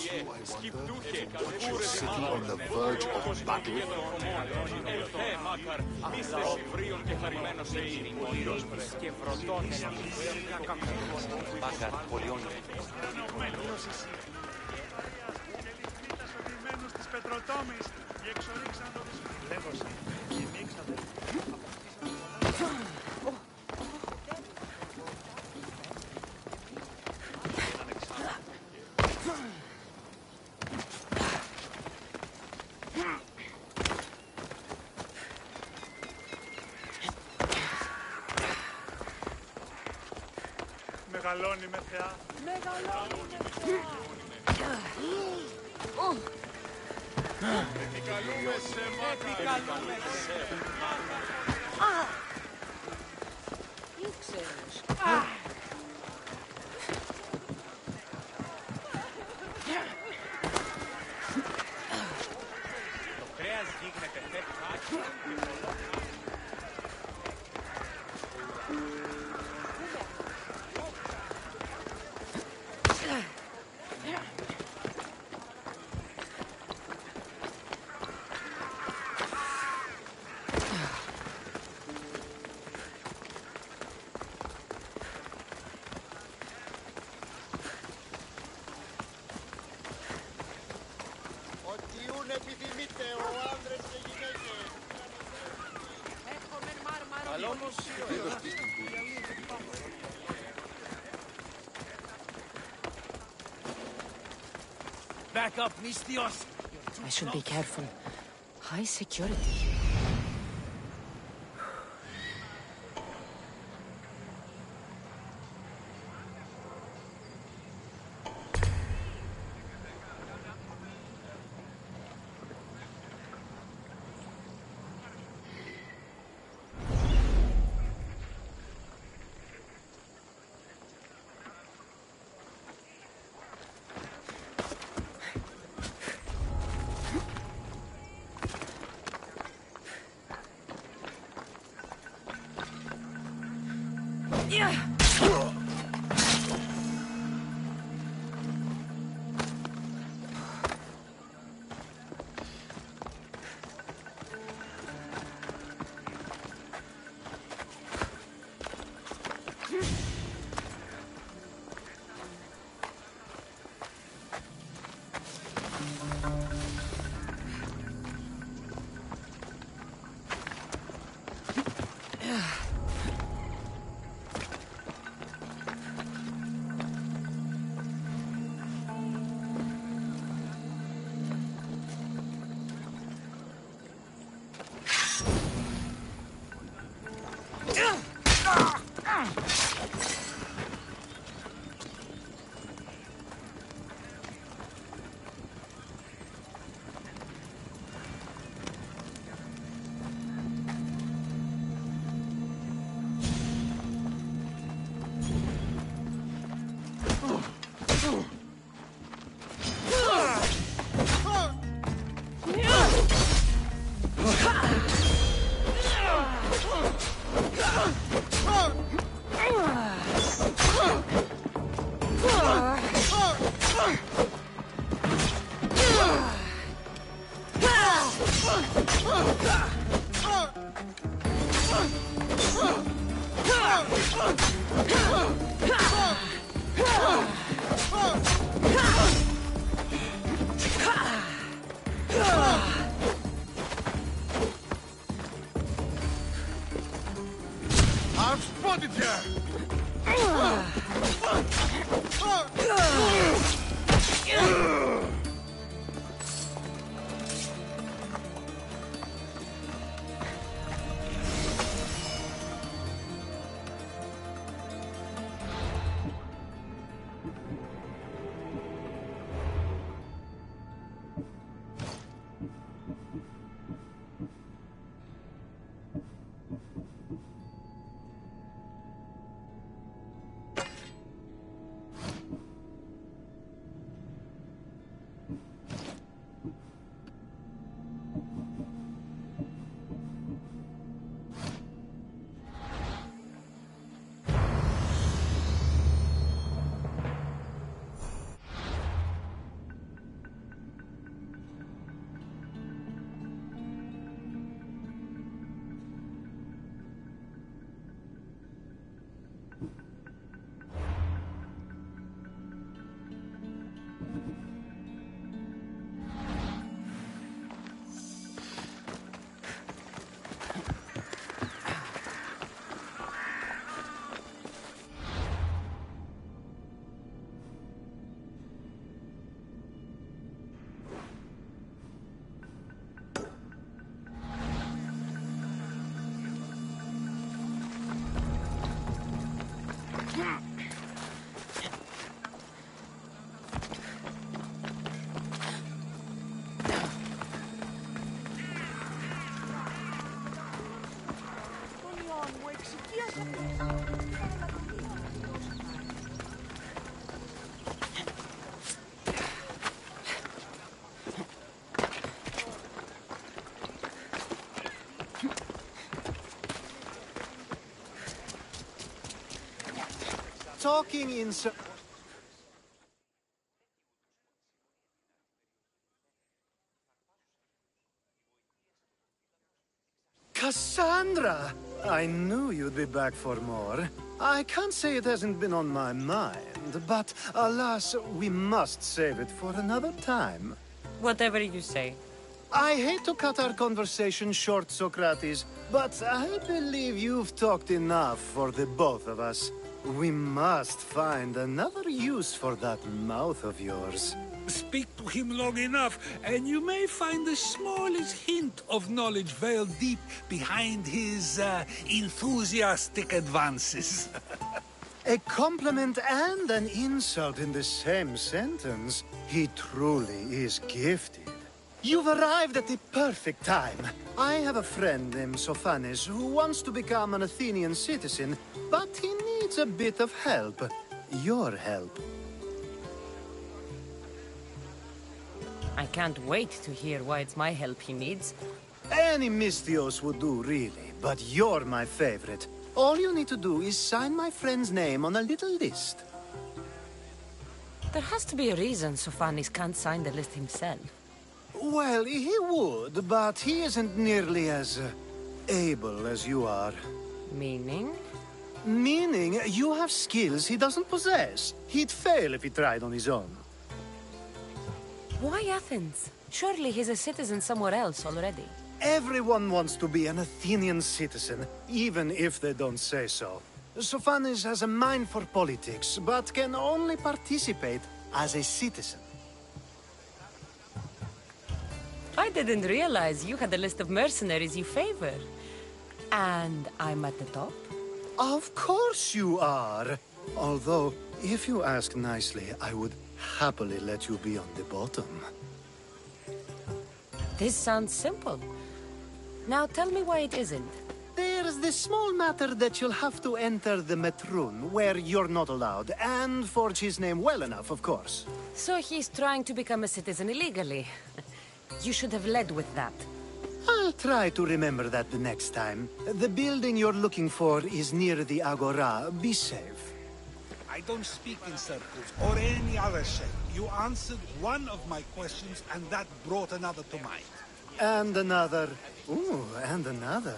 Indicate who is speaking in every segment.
Speaker 1: City on the verge of battle.
Speaker 2: Μεγαλώνει με θεά.
Speaker 3: Μεγαλώνει με θεά.
Speaker 2: Επικαλούμε σε
Speaker 3: Επικαλούμε σε ήξερες.
Speaker 2: Το κρέας γίγνεται φέτχα και πολλό.
Speaker 4: Back up, Nistios!
Speaker 5: I should be careful. High security.
Speaker 6: talking in... Cassandra! I knew you'd be back for more. I can't say it hasn't been on my mind, but alas, we must save it for another time.
Speaker 5: Whatever you say.
Speaker 6: I hate to cut our conversation short, Socrates, but I believe you've talked enough for the both of us. We must find another use for that mouth of yours.
Speaker 4: Speak to him long enough, and you may find the smallest hint of knowledge veiled deep behind his enthusiastic advances.
Speaker 6: A compliment and an insult in the same sentence. He truly is gifted. You've arrived at the perfect time. I have a friend named Sophanes who wants to become an Athenian citizen, but he needs a bit of help. Your help.
Speaker 5: I can't wait to hear why it's my help he needs.
Speaker 6: Any Mystios would do, really, but you're my favorite. All you need to do is sign my friend's name on a little list.
Speaker 5: There has to be a reason Sophanes can't sign the list himself.
Speaker 6: Well, he would, but he isn't nearly as able as you are.
Speaker 5: Meaning?
Speaker 6: Meaning, you have skills he doesn't possess. He'd fail if he tried on his own.
Speaker 5: Why Athens? Surely he's a citizen somewhere else already.
Speaker 6: Everyone wants to be an Athenian citizen, even if they don't say so. Sophanes has a mind for politics, but can only participate as a citizen.
Speaker 5: I didn't realize you had a list of mercenaries you favor. And I'm at the top?
Speaker 6: Of course you are. Although, if you ask nicely, I would happily let you be on the bottom.
Speaker 5: This sounds simple. Now tell me why it isn't.
Speaker 6: There's this small matter that you'll have to enter the Metroon, where you're not allowed, and forge his name well enough, of course.
Speaker 5: So he's trying to become a citizen illegally. You should have led with that.
Speaker 6: I'll try to remember that the next time. The building you're looking for is near the Agora. Be safe.
Speaker 4: I don't speak in circles or any other shape. You answered one of my questions, and that brought another to mind.
Speaker 6: And another. Ooh, and another.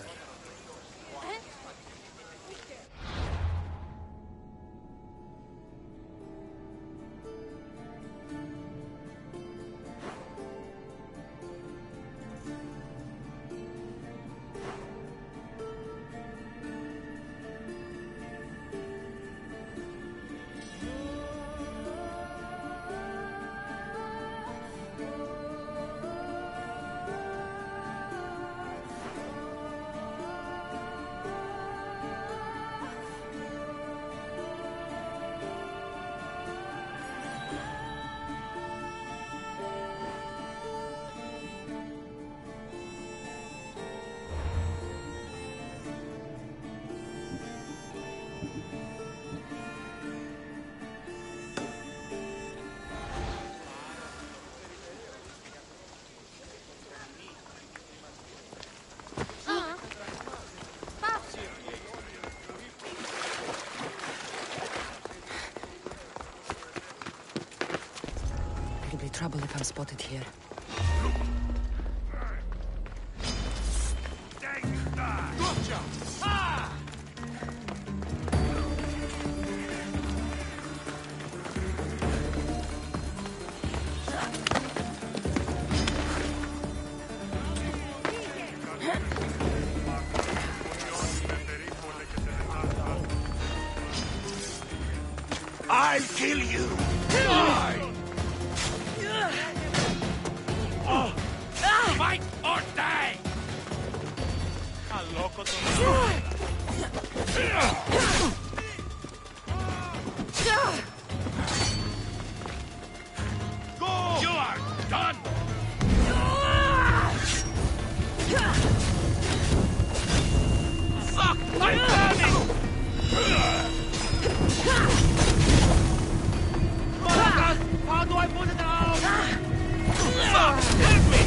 Speaker 5: It'll be trouble if I'm spotted here.
Speaker 4: Gotcha! Ah! I'll kill you! Die! Fight or die! Go! You are done! Fuck! I'm coming! How do I put it out? Fuck! Help me!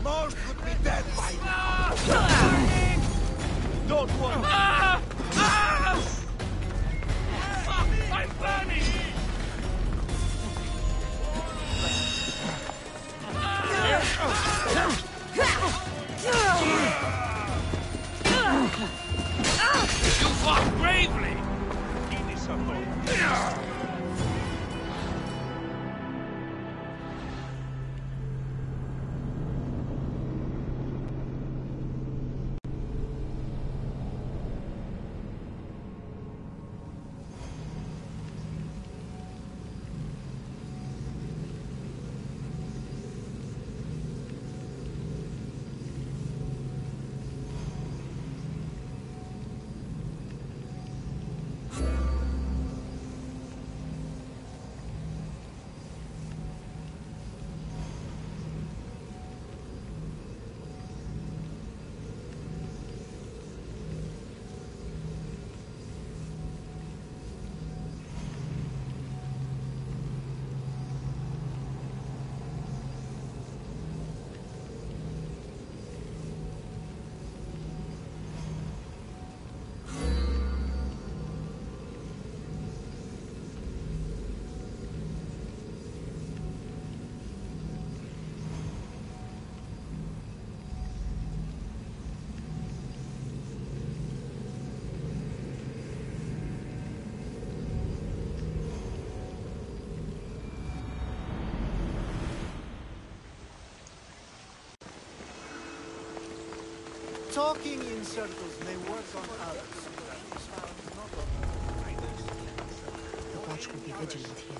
Speaker 4: Most would be dead by now.
Speaker 6: Talking in circles may work on others.
Speaker 5: The watch will be vigilant here.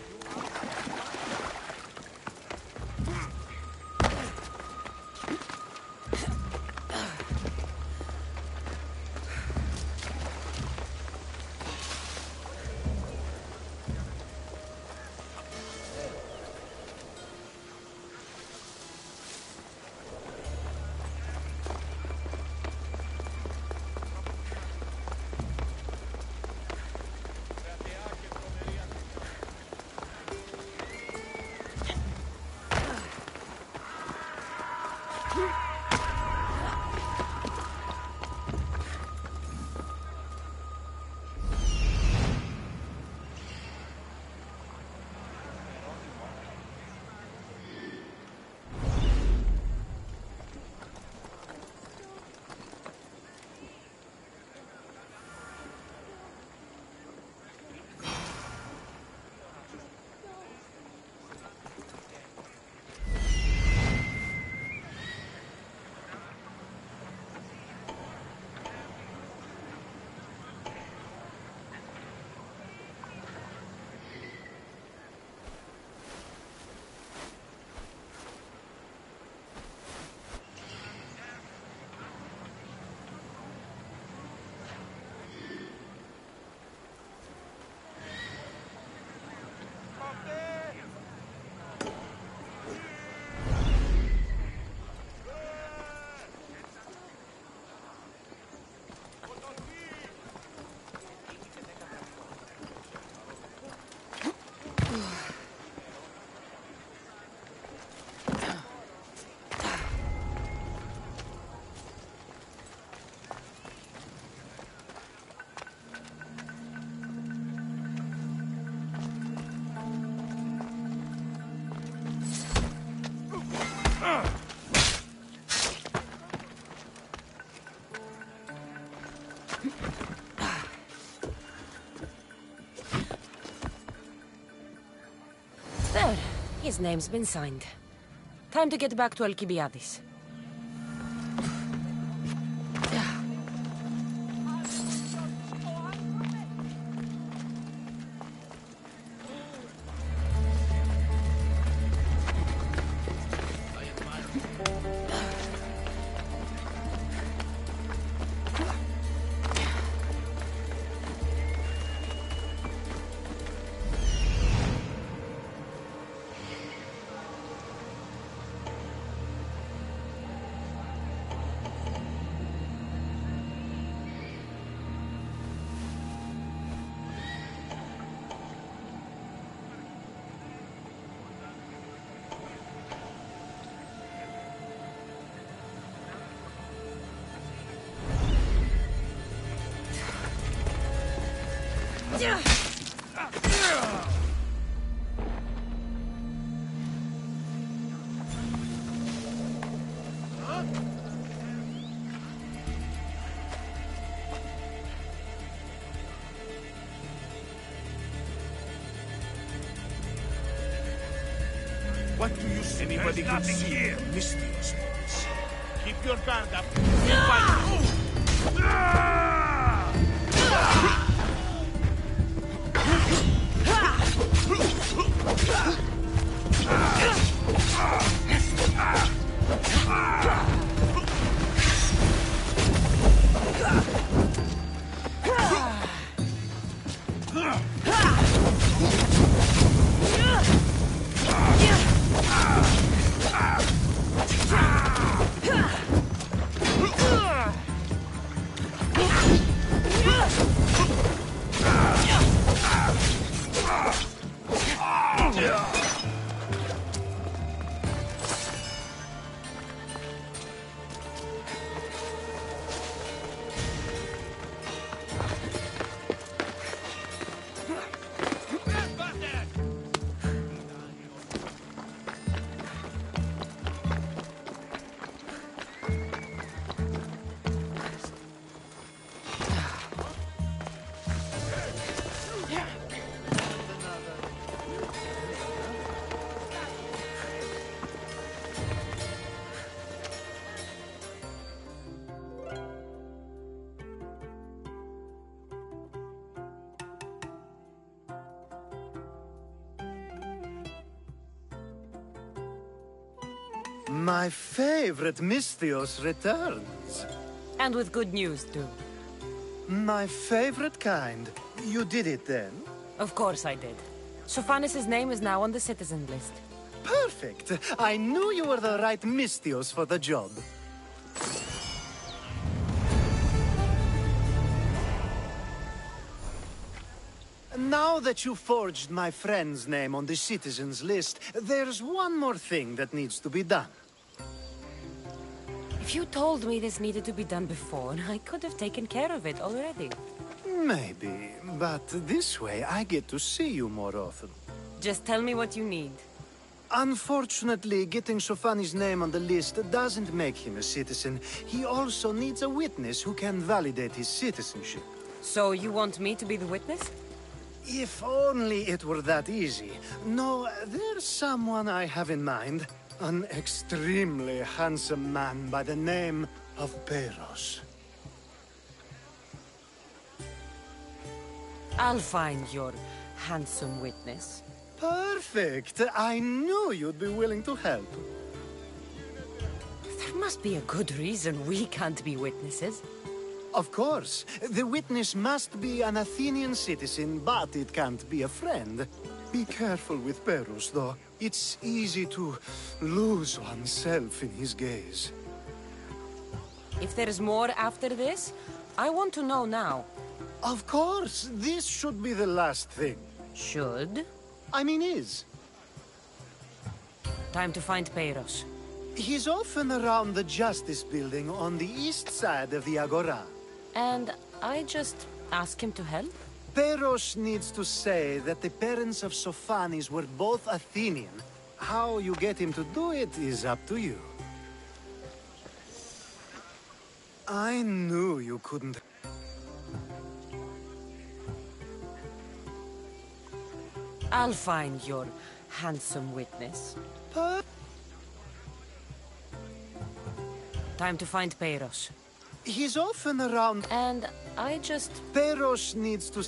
Speaker 5: There. His name's been signed. Time to get back to Alcibiades.
Speaker 1: What do you see? Anybody can see here. Mysterious.
Speaker 2: Keep your guard up. Fight.
Speaker 6: My favorite Mystios returns.
Speaker 5: And with good news, too.
Speaker 6: My favorite kind. You did it then?
Speaker 5: Of course I did. Sophanis' name is now on the citizen list.
Speaker 6: Perfect. I knew you were the right Mystios for the job. Now that you forged my friend's name on the citizens list, there's one more thing that needs to be done.
Speaker 5: If you told me this needed to be done before, I could have taken care of it already.
Speaker 6: Maybe, but this way I get to see you more often.
Speaker 5: Just tell me what you need.
Speaker 6: Unfortunately, getting Sofani's name on the list doesn't make him a citizen. He also needs a witness who can validate his citizenship.
Speaker 5: So you want me to be the witness?
Speaker 6: If only it were that easy. No, there's someone I have in mind. An extremely handsome man by the name of Peros.
Speaker 5: I'll find your handsome witness.
Speaker 6: Perfect! I knew you'd be willing to help.
Speaker 5: There must be a good reason we can't be witnesses.
Speaker 6: Of course. The witness must be an Athenian citizen, but it can't be a friend. Be careful with Peros, though. It's easy to lose oneself in his gaze.
Speaker 5: If there's more after this, I want to know now.
Speaker 6: Of course! This should be the last thing.
Speaker 5: Should?
Speaker 6: I mean, is.
Speaker 5: Time to find Peros.
Speaker 6: He's often around the Justice Building on the east side of the Agora.
Speaker 5: And I just ask him to help?
Speaker 6: Peros needs to say that the parents of Sophanis were both Athenian. How you get him to do it is up to you. I knew you couldn't.
Speaker 5: I'll find your handsome witness. Time to find Peros.
Speaker 6: He's often around.
Speaker 5: And I just...
Speaker 6: Peros needs to...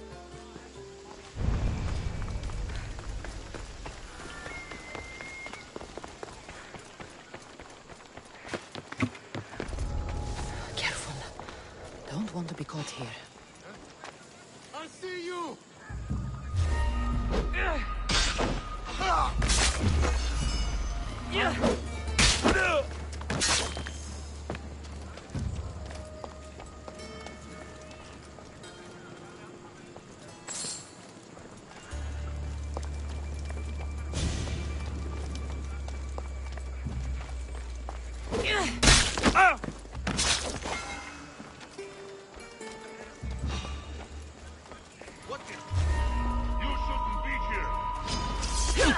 Speaker 5: Careful. Don't want to be caught here.
Speaker 1: I see you! What the? You shouldn't be here. You'll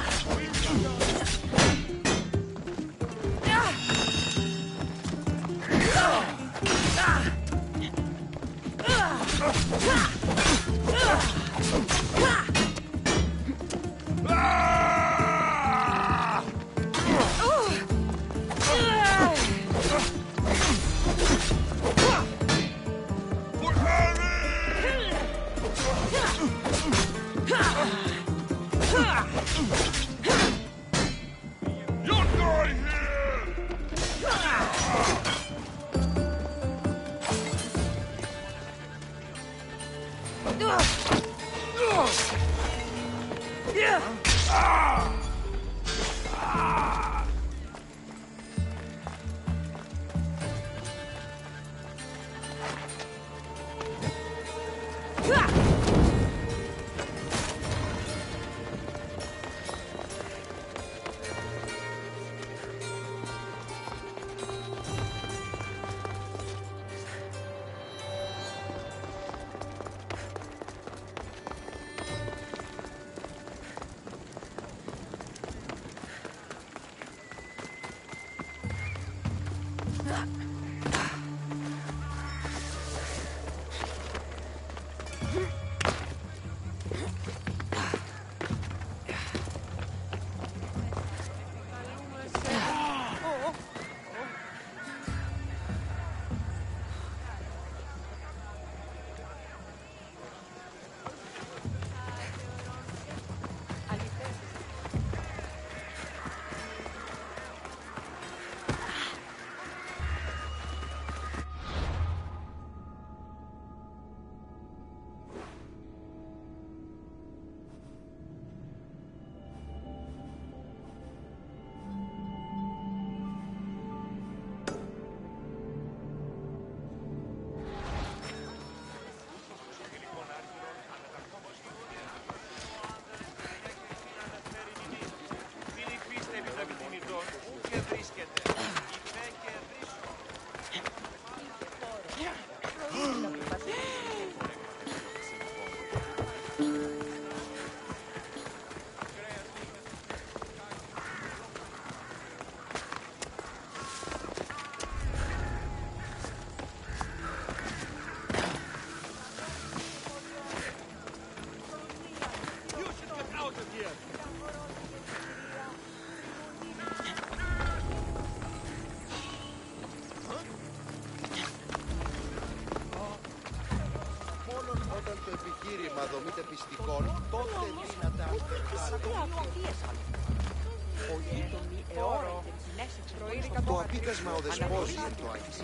Speaker 1: die here!
Speaker 7: πιστικών, τότε δύνατα. Το απίκασμα ο δεσπόζει το αγγίζει.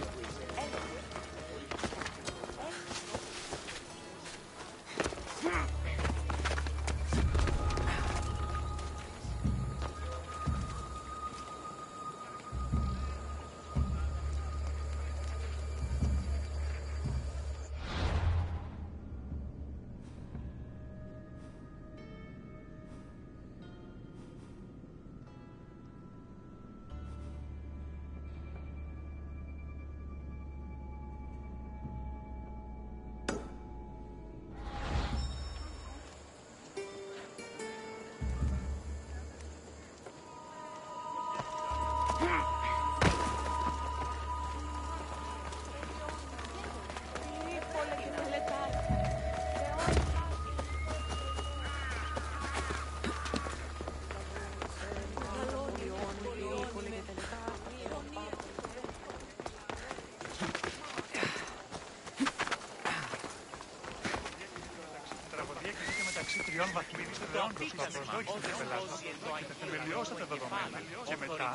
Speaker 3: τριών βαθμίδων δεόντως στο προσδόκιμο του πελάτων και τα θεμελιώστατα δεδομένα και μετά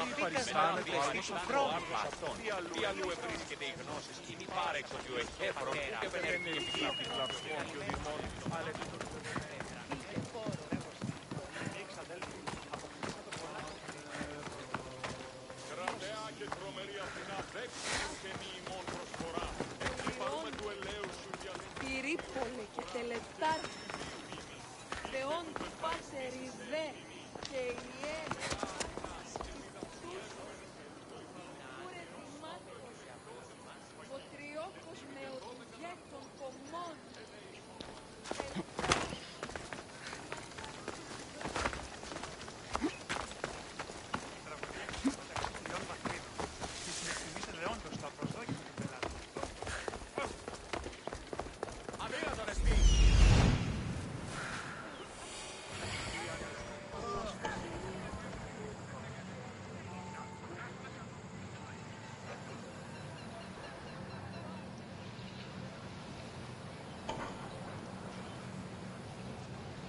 Speaker 3: διπαριστάνε το άλλο στον χρόνο.
Speaker 2: Τι αλλού ευρίσκεται η γνώση ή μη πάρεξον του εχέφρον και δεν είναι επικλαυσμό και ο δημόν. Κρατέα και τρομερή Αθηνά δέξουν και μη ημών προσφορά. Εκπληπαρούμε του ελέους σου για
Speaker 8: Πυρίπολε και τελετάρ, δεόν του πάσε ριβέ και ηλιέ. Ο τριόκος με οδηγέ των κομμών.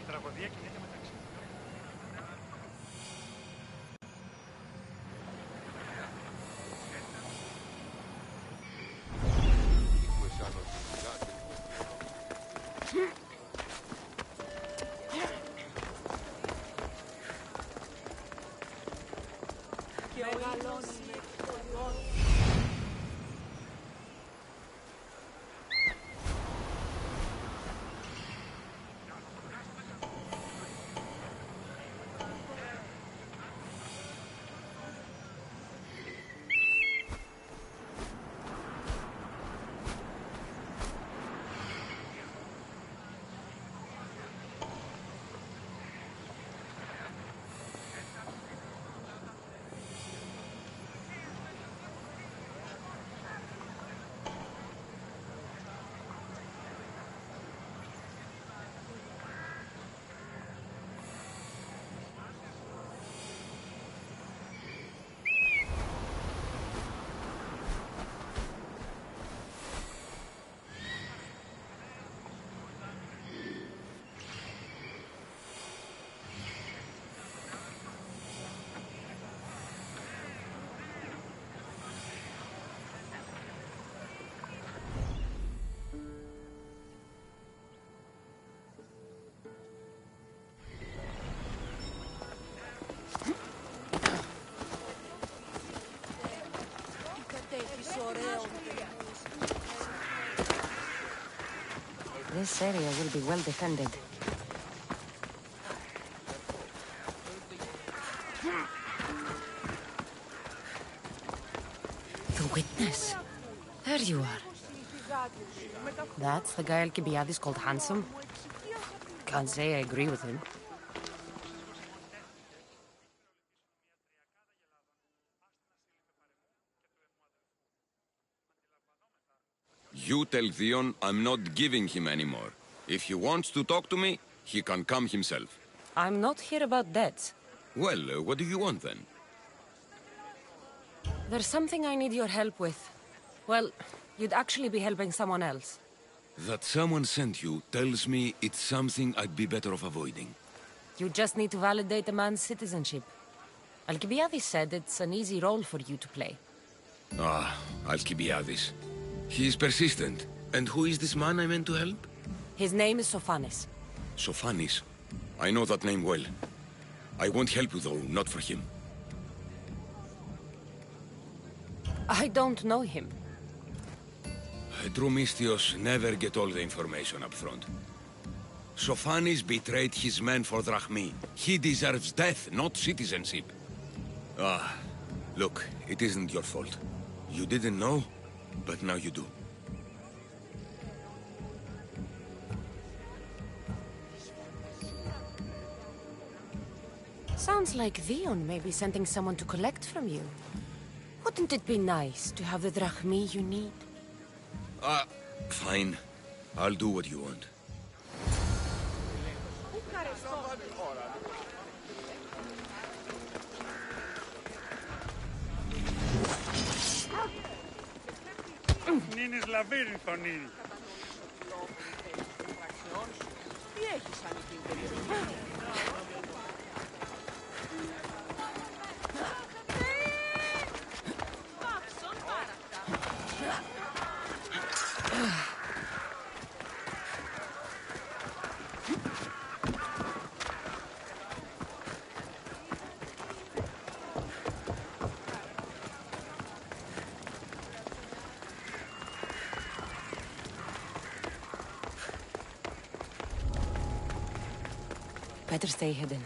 Speaker 3: Τραγωδία κινείται μεταξύ.
Speaker 8: Και μεγαλώνει το λιόν.
Speaker 5: This area will be well defended. The witness. There you are. That's the guy Alcibiades called handsome. Can't say I agree with him.
Speaker 9: You tell Theon I'm not giving him anymore. If he wants to talk to me, he can come himself.
Speaker 5: I'm not here about debts.
Speaker 9: Well, what do you want then?
Speaker 5: There's something I need your help with. Well, you'd actually be helping someone else.
Speaker 9: That someone sent you tells me it's something I'd be better off avoiding.
Speaker 5: You just need to validate a man's citizenship. Alcibiades said it's an easy role for you to play.
Speaker 9: Ah, Alcibiades. He's persistent. And who is this man I meant to help?
Speaker 5: His name is Sophanes.
Speaker 9: Sophanis. I know that name well. I won't help you though, not for him.
Speaker 5: I don't know him.
Speaker 9: Drumistios never get all the information up front. Sophanis betrayed his men for Drachmi. He deserves death, not citizenship. Ah, look, it isn't your fault. You didn't know, but now you do.
Speaker 5: Sounds like Vion may be sending someone to collect from you. Wouldn't it be nice to have the drachmi you need?
Speaker 9: Fine. I'll do what you want.
Speaker 3: Νίνης λαβύρινθο, Νίνη.
Speaker 8: Τι έχεις κάνει την περιοχή?
Speaker 5: Better stay hidden.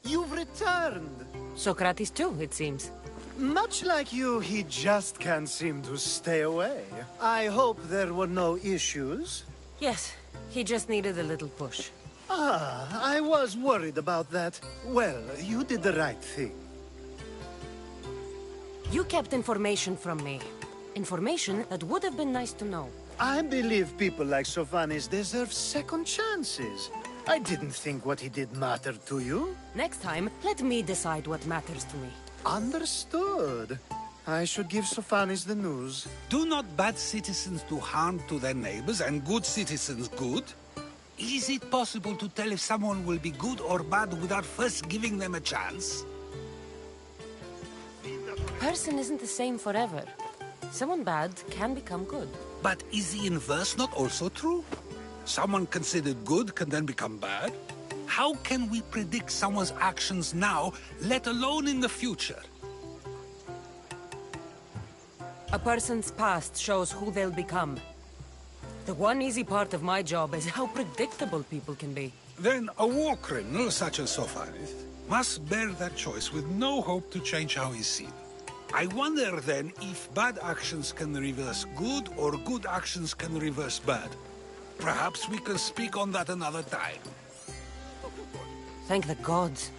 Speaker 6: You've returned!
Speaker 5: Socrates too, it seems.
Speaker 6: Much like you, he just can't seem to stay away. I hope there were no issues.
Speaker 5: Yes, he just needed a little push.
Speaker 6: Ah, I was worried about that. Well, you did the right thing.
Speaker 5: You kept information from me. Information that would have been nice to know.
Speaker 6: I believe people like Sophanis deserve second chances. I didn't think what he did mattered to you.
Speaker 5: Next time, let me decide what matters to me.
Speaker 6: Understood. I should give Sophanis the news.
Speaker 4: Do not bad citizens do harm to their neighbors and good citizens good? Is it possible to tell if someone will be good or bad without first giving them a chance?
Speaker 5: Person isn't the same forever. Someone bad can become good.
Speaker 4: But is the inverse not also true? Someone considered good can then become bad? How can we predict someone's actions now, let alone in the future?
Speaker 5: A person's past shows who they'll become. The one easy part of my job is how predictable people can be.
Speaker 4: Then a war criminal such as Sophanis must bear that choice with no hope to change how he's seen. I wonder then if bad actions can reverse good or good actions can reverse bad. Perhaps we can speak on that another time.
Speaker 5: Thank the gods.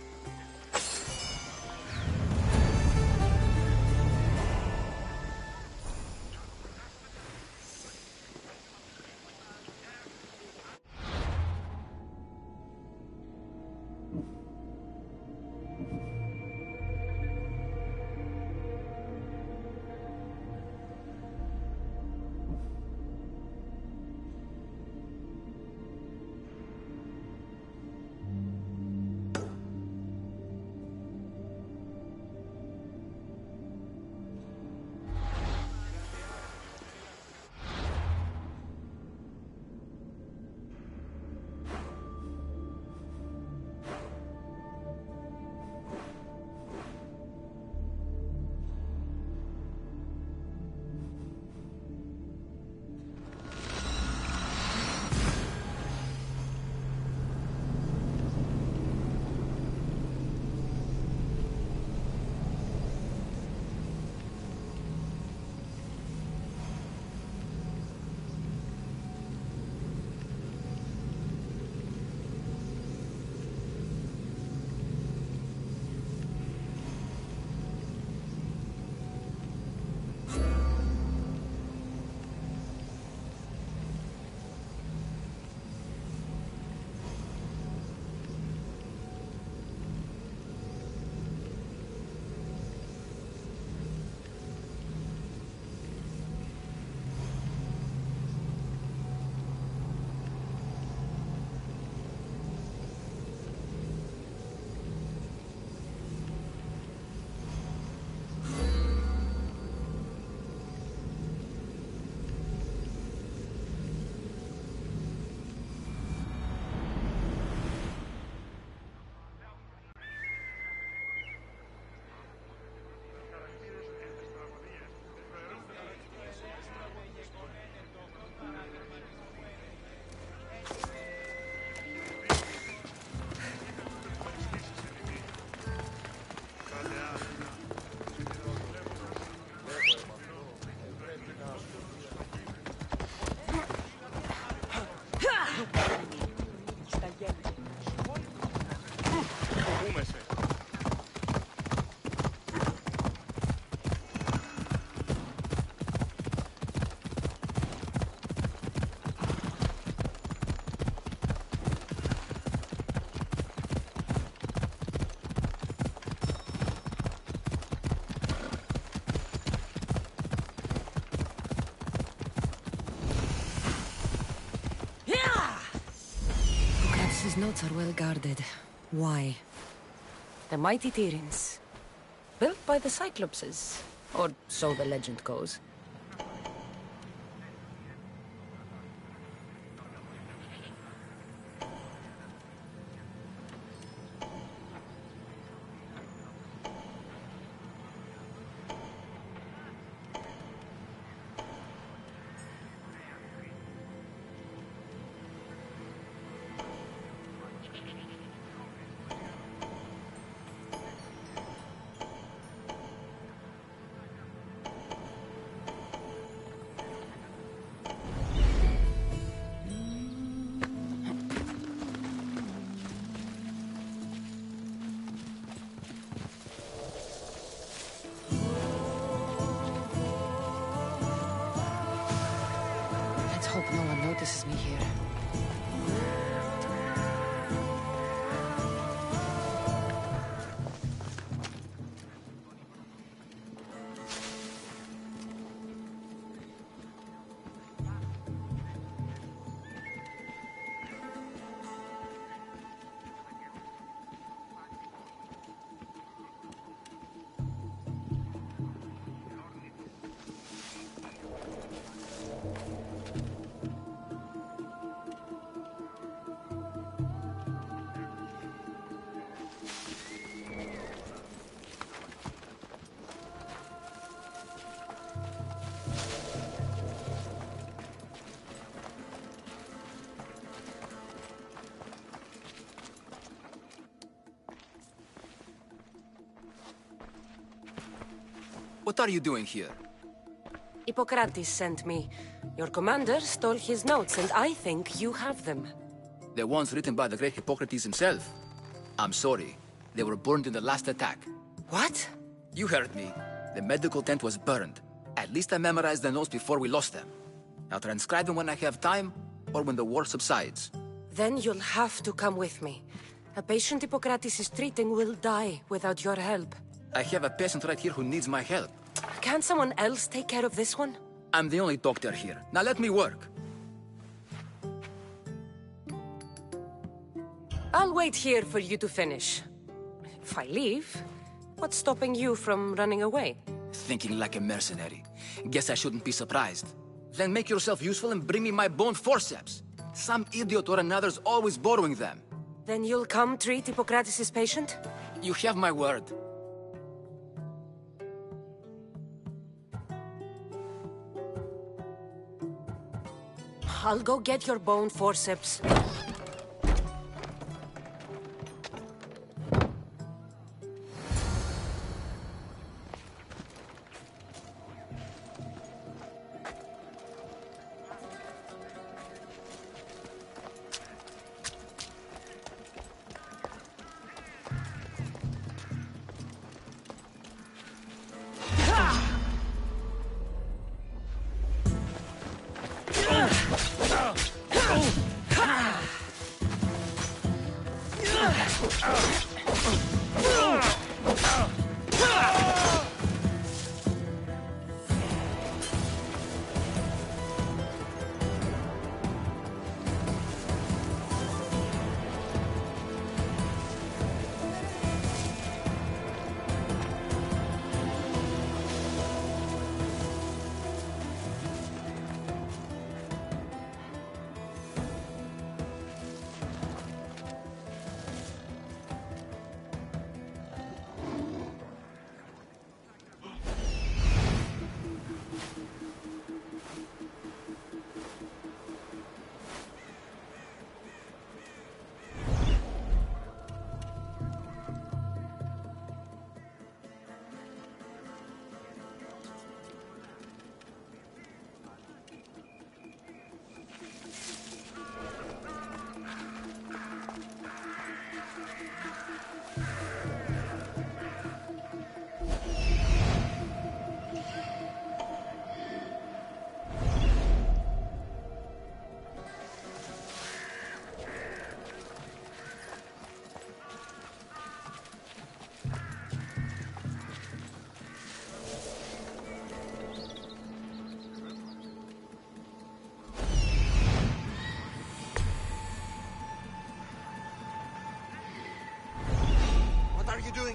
Speaker 5: These notes are well guarded. Why? The mighty Tyrants. Built by the Cyclopses. Or so the legend goes. Hope no one notices me here.
Speaker 10: What are you doing here?
Speaker 5: Hippocrates sent me. Your commander stole his notes, and I think you have them.
Speaker 10: The ones written by the great Hippocrates himself. I'm sorry. They were burned in the last attack.
Speaker 5: What?
Speaker 10: You heard me. The medical tent was burned. At least I memorized the notes before we lost them. I'll transcribe them when I have time, or when the war subsides.
Speaker 5: Then you'll have to come with me. A patient Hippocrates is treating will die without your help.
Speaker 10: I have a patient right here who needs my help.
Speaker 5: Can't someone else take care of this one?
Speaker 10: I'm the only doctor here. Now let me work.
Speaker 5: I'll wait here for you to finish. If I leave, what's stopping you from running away?
Speaker 10: Thinking like a mercenary. Guess I shouldn't be surprised. Then make yourself useful and bring me my bone forceps. Some idiot or another's always borrowing them.
Speaker 5: Then you'll come treat Hippocrates' patient?
Speaker 10: You have my word.
Speaker 5: I'll go get your bone forceps.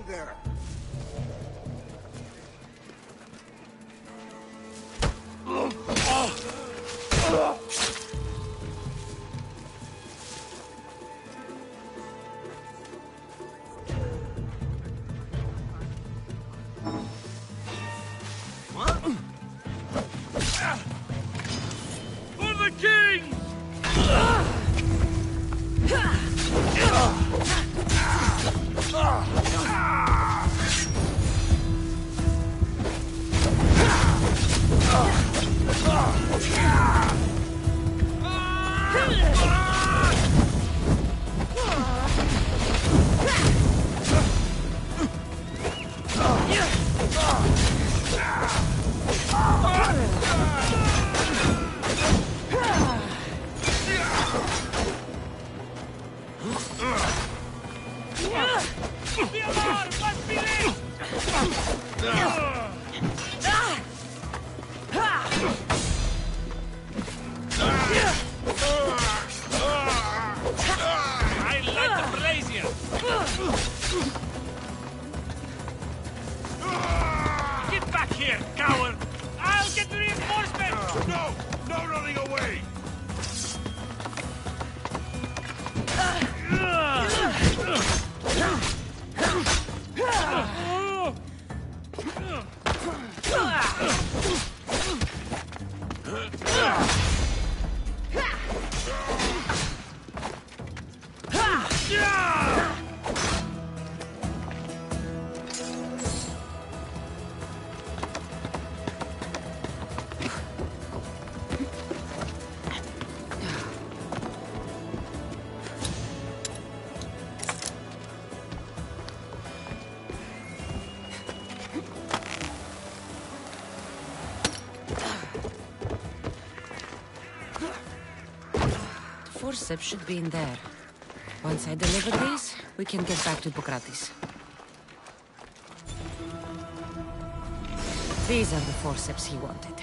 Speaker 7: there.
Speaker 1: For the king! I like the brazier! Get back here, coward! I'll get reinforcements! No! No running away!
Speaker 5: Forceps should be in there. Once I deliver these, we can get back to Hippocrates. These are the forceps he wanted.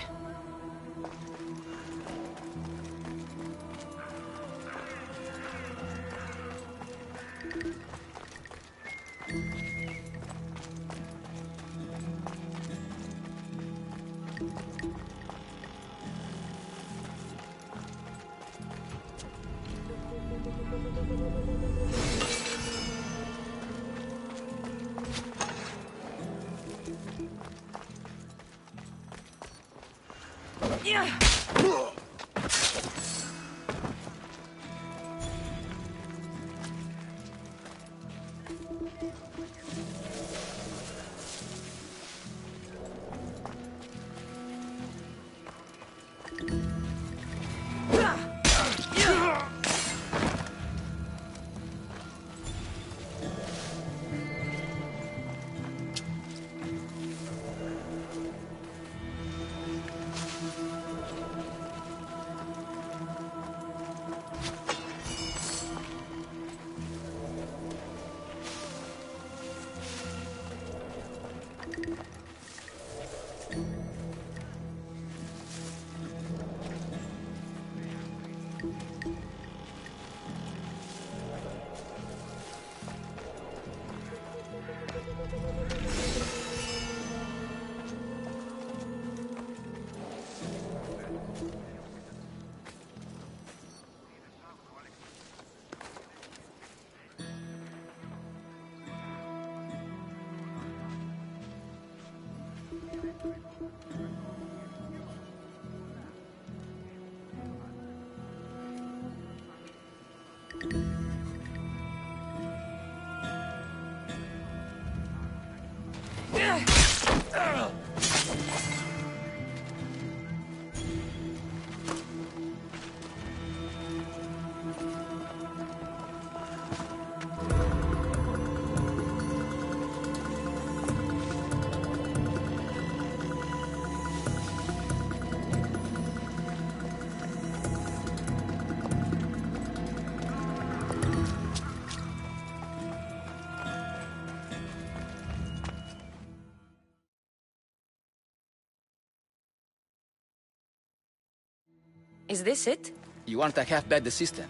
Speaker 5: Is this it?
Speaker 10: You aren't a half-bad assistant.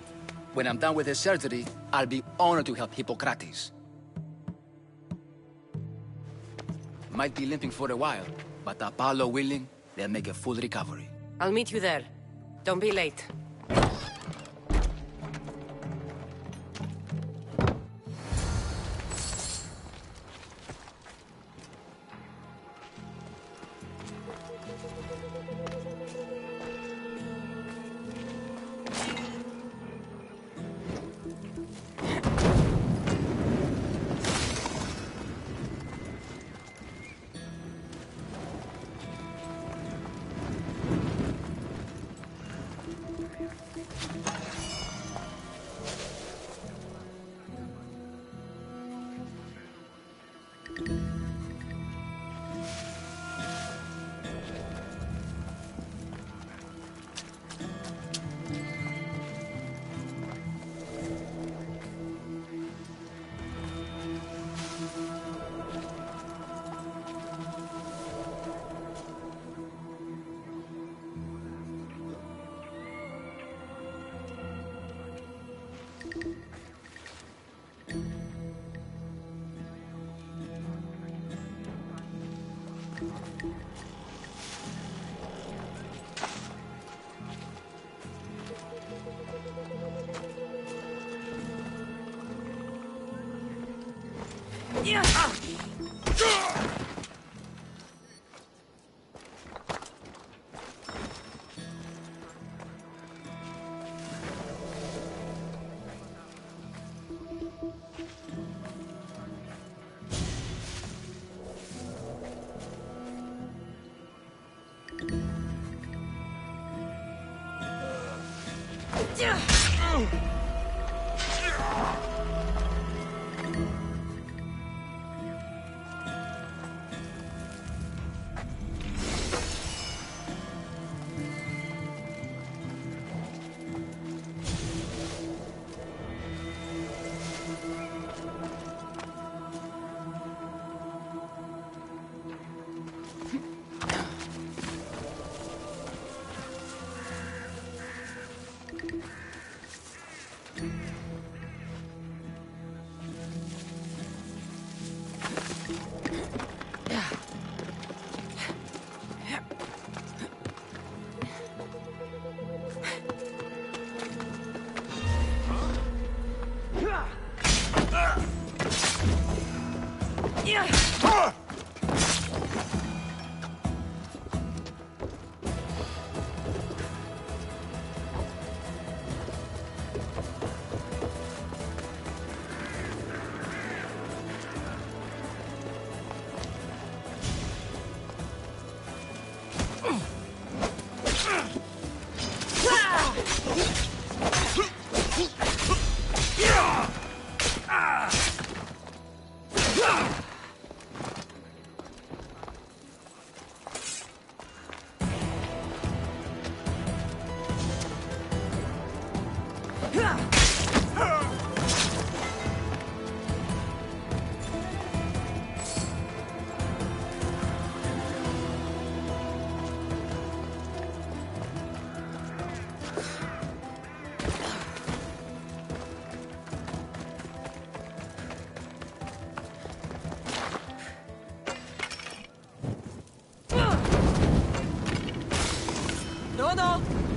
Speaker 10: When I'm done with his surgery, I'll be honored to help Hippocrates. Might be limping for a while, but Apollo willing, they'll make a full recovery.
Speaker 5: I'll meet you there. Don't be late.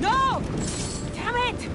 Speaker 5: No! Damn it!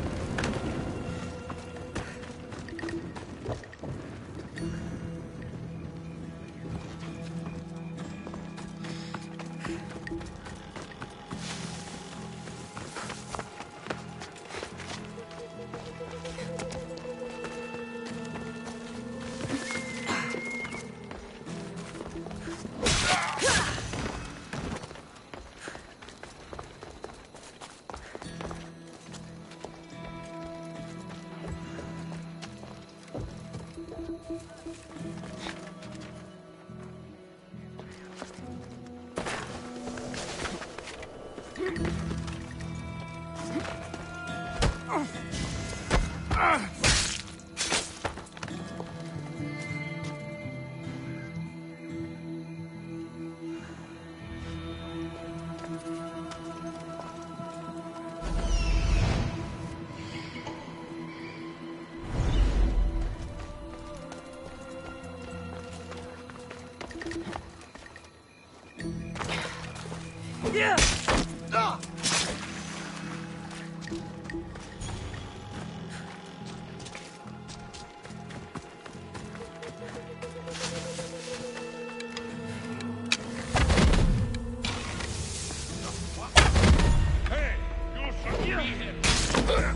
Speaker 1: Hey, you should be here.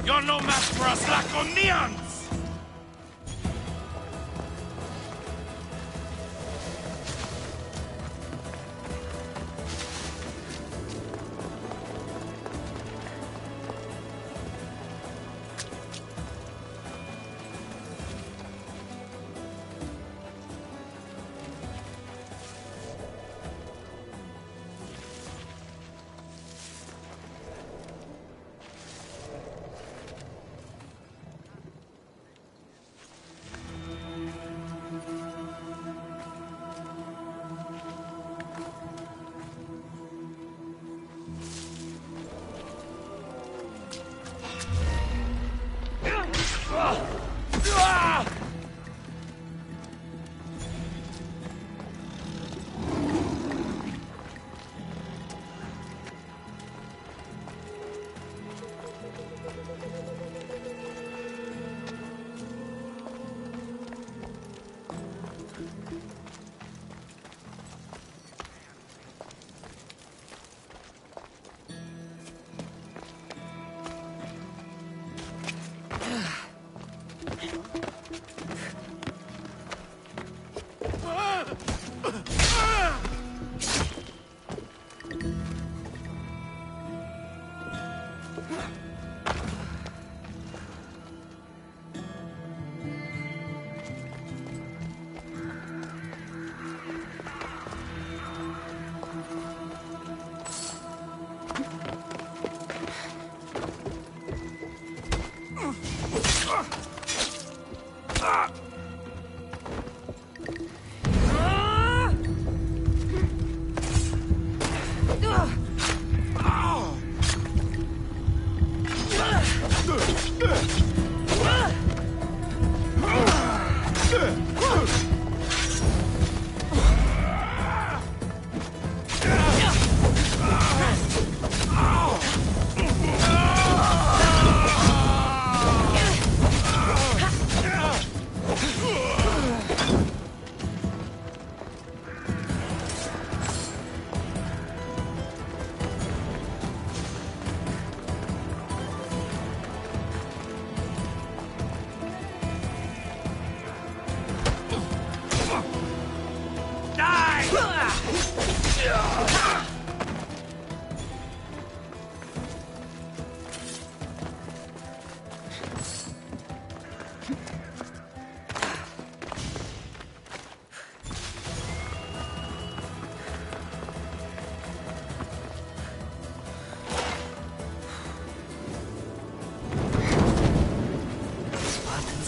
Speaker 1: You're no match for us Laconians!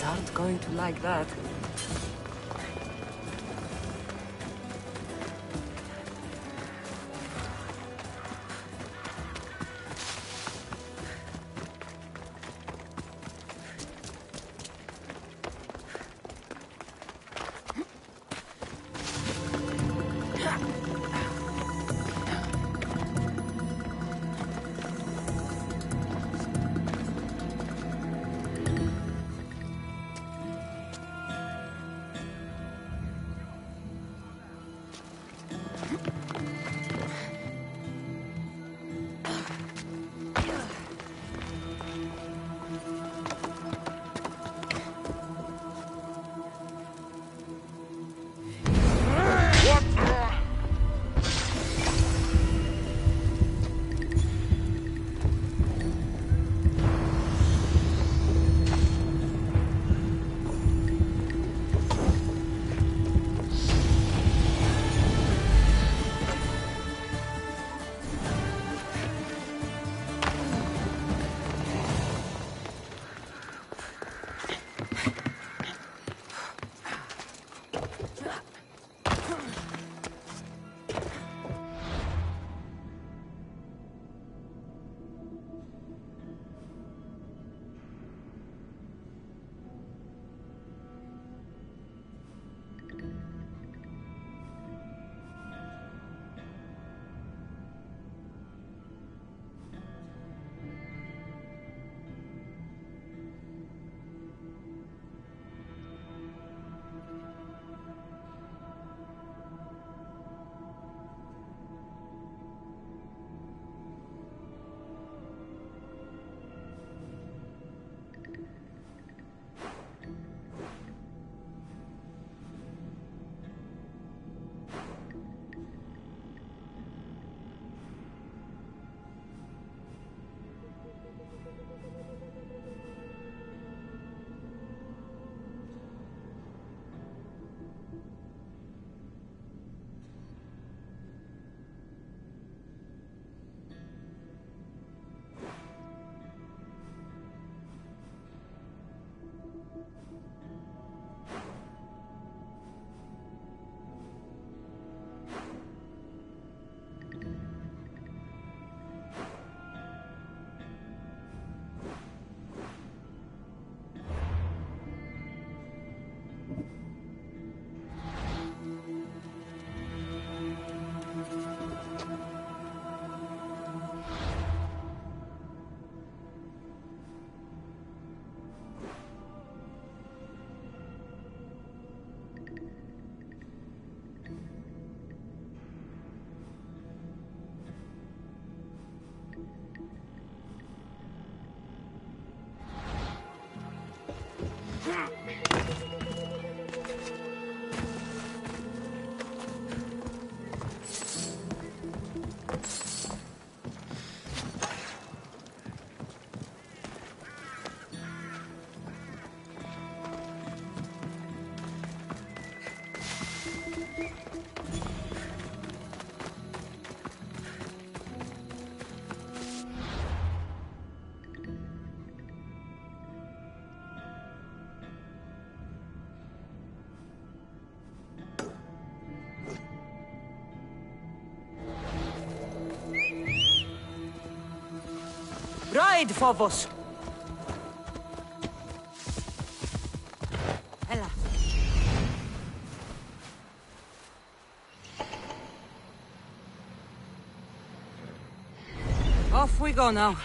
Speaker 5: Aren't going to like that. Ride, Phobos! Ella. Off we go now.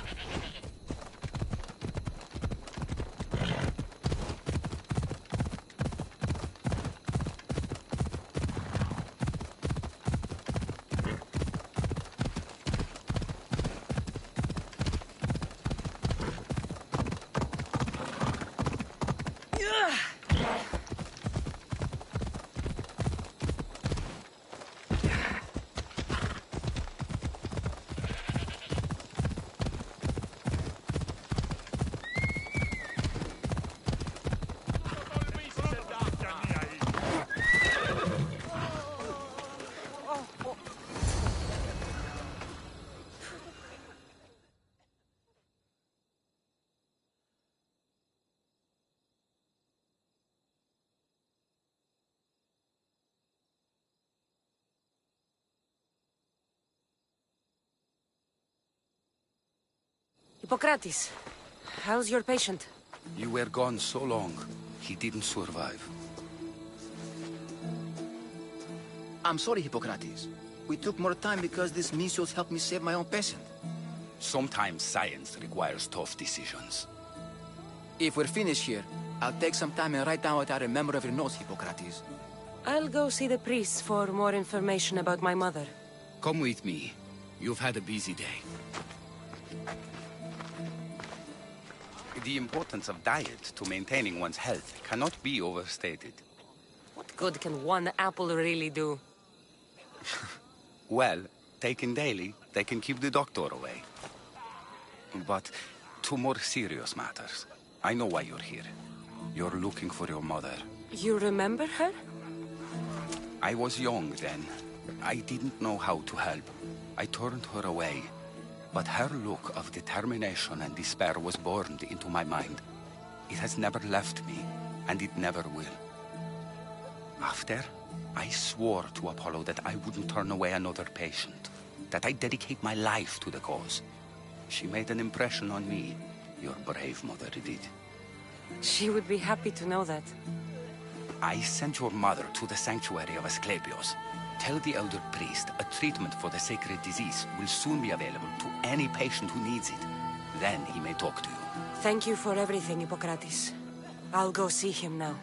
Speaker 5: Hippocrates, how's your patient?
Speaker 11: You were gone so long, he didn't survive.
Speaker 10: I'm sorry, Hippocrates. We took more time because this measles helped me save my own patient.
Speaker 11: Sometimes science requires tough decisions.
Speaker 10: If we're finished here, I'll take some time and write down what I remember of your notes, Hippocrates.
Speaker 5: I'll go see the priest for more information about my mother.
Speaker 11: Come with me. You've had a busy day. The importance of diet to maintaining one's health cannot be overstated.
Speaker 5: What good can one apple really do?
Speaker 11: Well, taken daily, they can keep the doctor away. But to more serious matters. I know why you're here. You're looking for your mother.
Speaker 5: You remember her?
Speaker 11: I was young then. I didn't know how to help. I turned her away. But her look of determination and despair was burned into my mind. It has never left me, and it never will. After, I swore to Apollo that I wouldn't turn away another patient, that I'd dedicate my life to the cause. She made an impression on me. Your brave mother did.
Speaker 5: She would be happy to know that.
Speaker 11: I sent your mother to the sanctuary of Asclepios. Tell the elder priest a treatment for the sacred disease will soon be available to any patient who needs it. Then he may talk to you.
Speaker 5: Thank you for everything, Hippocrates. I'll go see him now.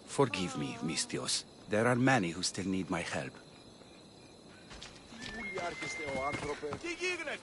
Speaker 11: Forgive me, Mystios. There are many who still need my help.
Speaker 1: Τι γίνεται?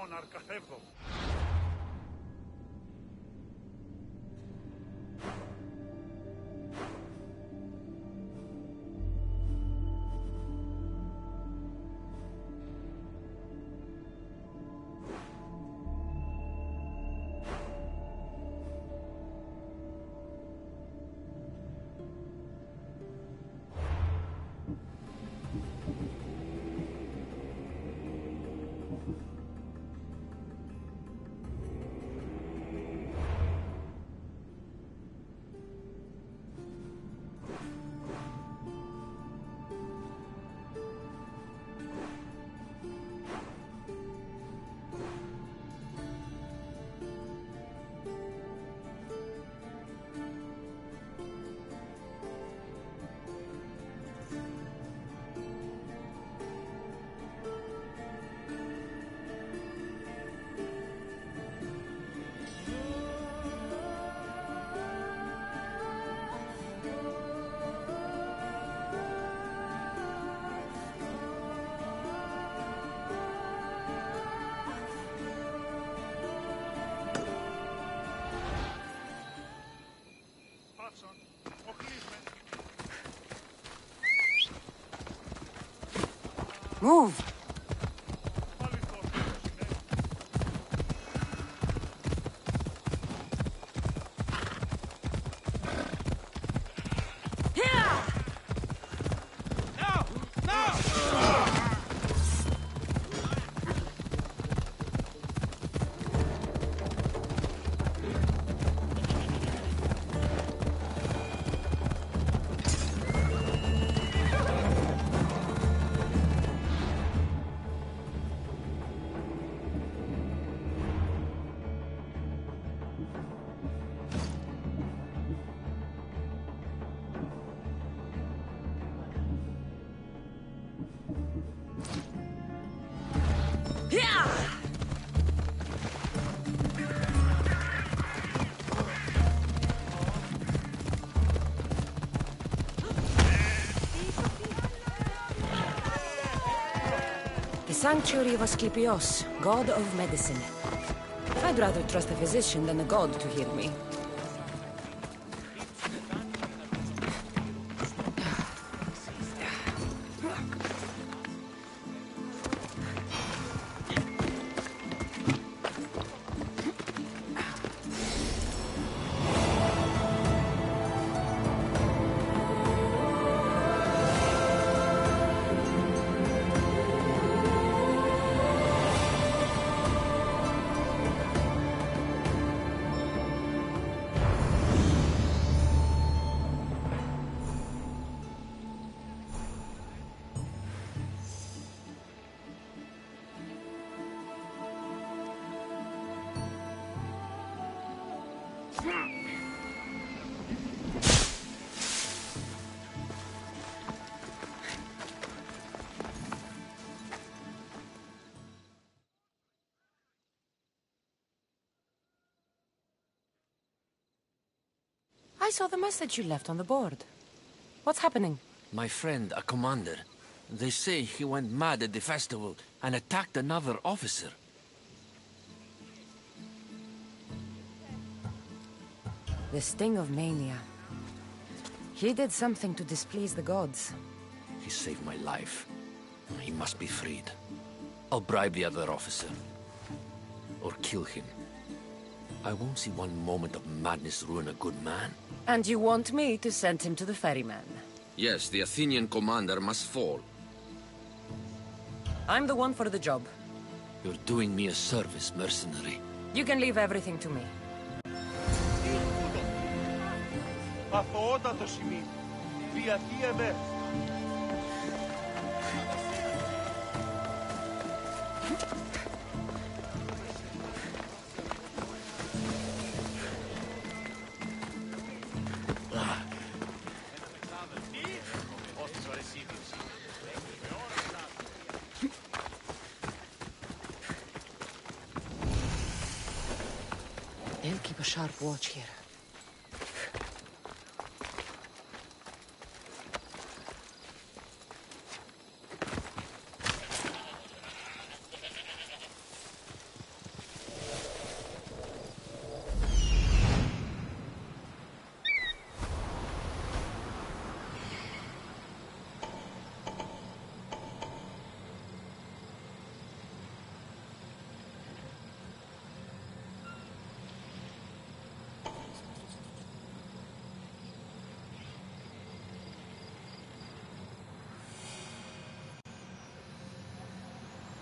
Speaker 3: monarca Hebdo.
Speaker 5: Move! The Sanctuary of Asclepios, god of medicine. I'd rather trust a physician than a god to heal me. I saw the message you left on the board. What's happening?
Speaker 12: My friend, a commander. They say he went mad at the festival and attacked another officer.
Speaker 5: The sting of mania. He did something to displease the gods.
Speaker 12: He saved my life. He must be freed. I'll bribe the other officer. Or kill him. I won't see one moment of madness ruin a good man.
Speaker 5: And you want me to send him to the ferryman?
Speaker 12: Yes, the Athenian commander must fall.
Speaker 5: I'm the one for the job.
Speaker 12: You're doing me a service, mercenary.
Speaker 5: You can leave everything to me.
Speaker 3: Αθωότατο σημείο. Διαθή εμέ.
Speaker 5: They'll keep a sharp watch here.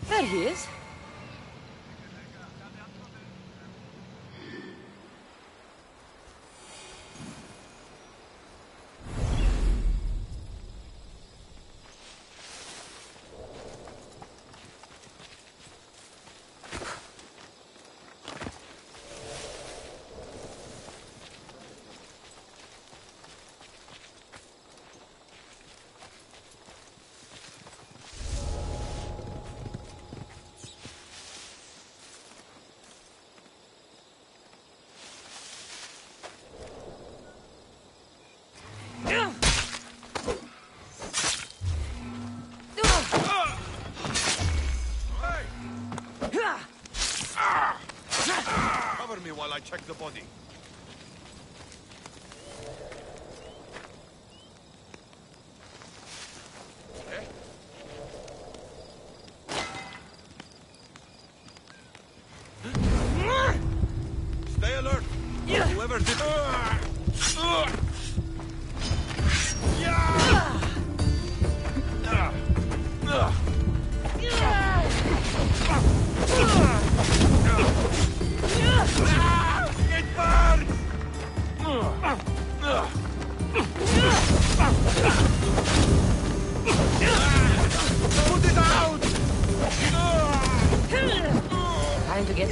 Speaker 5: There he is.
Speaker 1: Cover me while I check the body. Stay alert! Whoever did... It burns! Put it out!
Speaker 5: Time to get...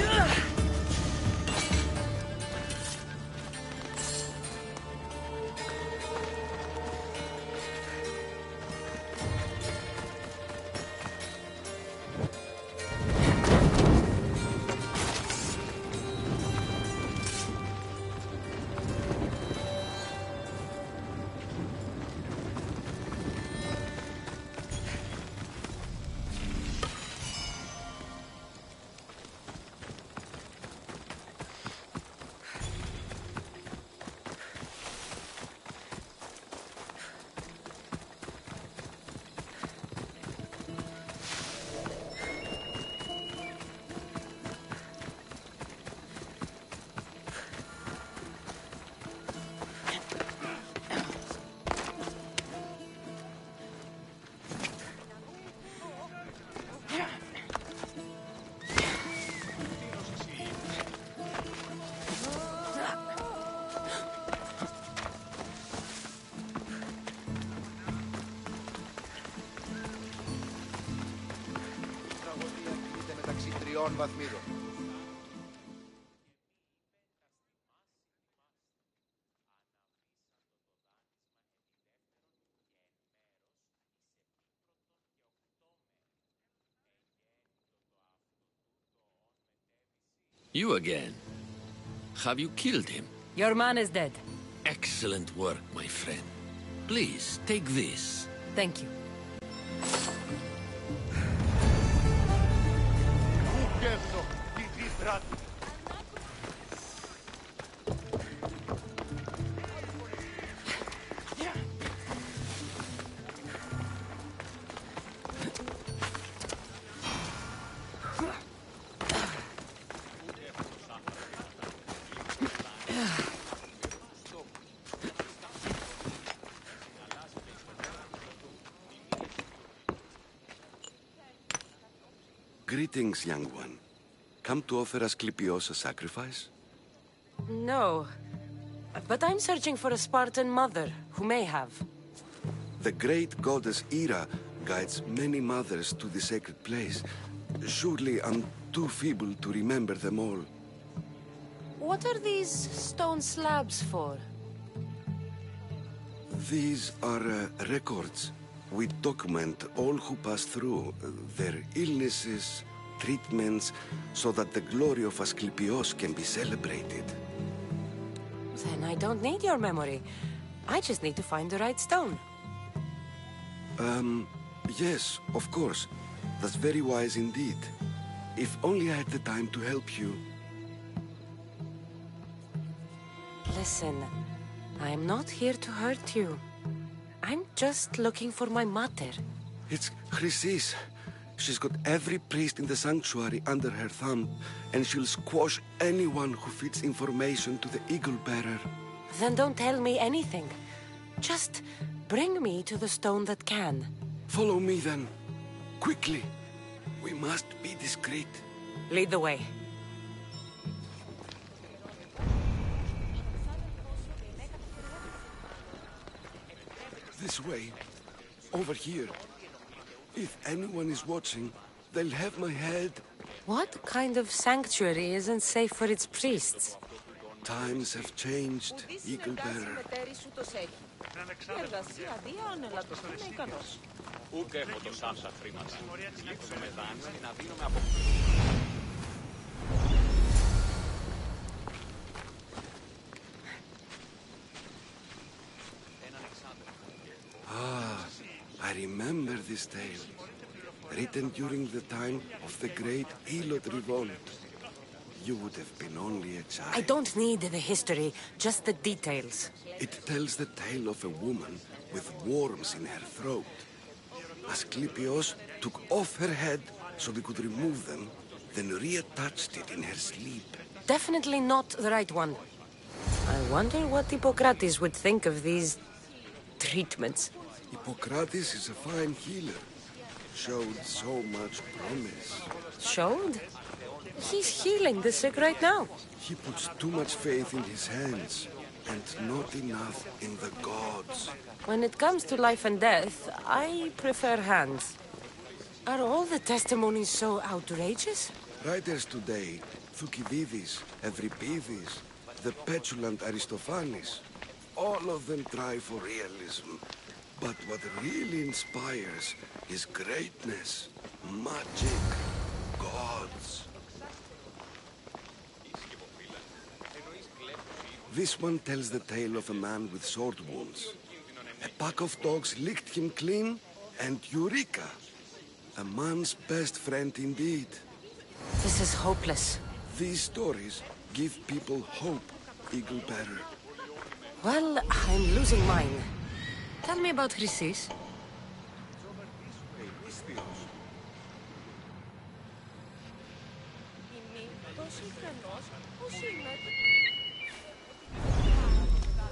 Speaker 7: βαθμίδων.
Speaker 12: You again? Have you killed him?
Speaker 5: Your man is dead.
Speaker 12: Excellent work, my friend. Please, take this.
Speaker 5: Thank you.
Speaker 11: Greetings, young one. Come to offer Asclepios a sacrifice?
Speaker 5: No. But I'm searching for a Spartan mother who may have.
Speaker 11: The great goddess Ira guides many mothers to the sacred place. Surely I'm too feeble to remember them all.
Speaker 5: What are these stone slabs for?
Speaker 11: These are records. We document all who pass through, their illnesses, treatments, so that the glory of Asclepios can be celebrated.
Speaker 5: Then I don't need your memory. I just need to find the right stone.
Speaker 11: Yes, of course. That's very wise indeed. If only I had the time to help you.
Speaker 5: Listen, I'm not here to hurt you. I'm just looking for my mater.
Speaker 11: It's Chrysis. She's got every priest in the sanctuary under her thumb, and she'll squash anyone who feeds information to the Eagle Bearer.
Speaker 5: Then don't tell me anything. Just bring me to the stone that can.
Speaker 11: Follow me then. Quickly.
Speaker 9: We must be discreet.
Speaker 5: Lead the way.
Speaker 9: This way. Over here. If anyone is watching, they'll have my head.
Speaker 5: What kind of sanctuary isn't safe for its priests?
Speaker 9: Times have changed, Eagle Bearer.
Speaker 2: Ούτε έχω το σάψα χρήματα. Λήψω με δάνεια να δίνομαι από...
Speaker 9: Ah, I remember this tale. Written during the time of the great Elot revolt. You would have been only a child.
Speaker 5: I don't need the history, just the details.
Speaker 9: It tells the tale of a woman with worms in her throat. Asclepios took off her head so we could remove them, then reattached it in her sleep.
Speaker 5: Definitely not the right one. I wonder what Hippocrates would think of these treatments.
Speaker 9: Hippocrates is a fine healer. Showed so much promise.
Speaker 5: Showed? He's healing the sick right now.
Speaker 9: He puts too much faith in his hands, and not enough in the gods.
Speaker 5: When it comes to life and death, I prefer hands. Are all the testimonies so outrageous?
Speaker 9: Writers today, Thucydides, Euripides, the petulant Aristophanes, all of them try for realism. But what really inspires is greatness, magic, gods. This one tells the tale of a man with sword wounds. A pack of dogs licked him clean, and Eureka! A man's best friend indeed.
Speaker 5: This is hopeless.
Speaker 9: These stories give people hope, Eagle Bearer.
Speaker 5: Well, I'm losing mine. Tell me about Chrysis.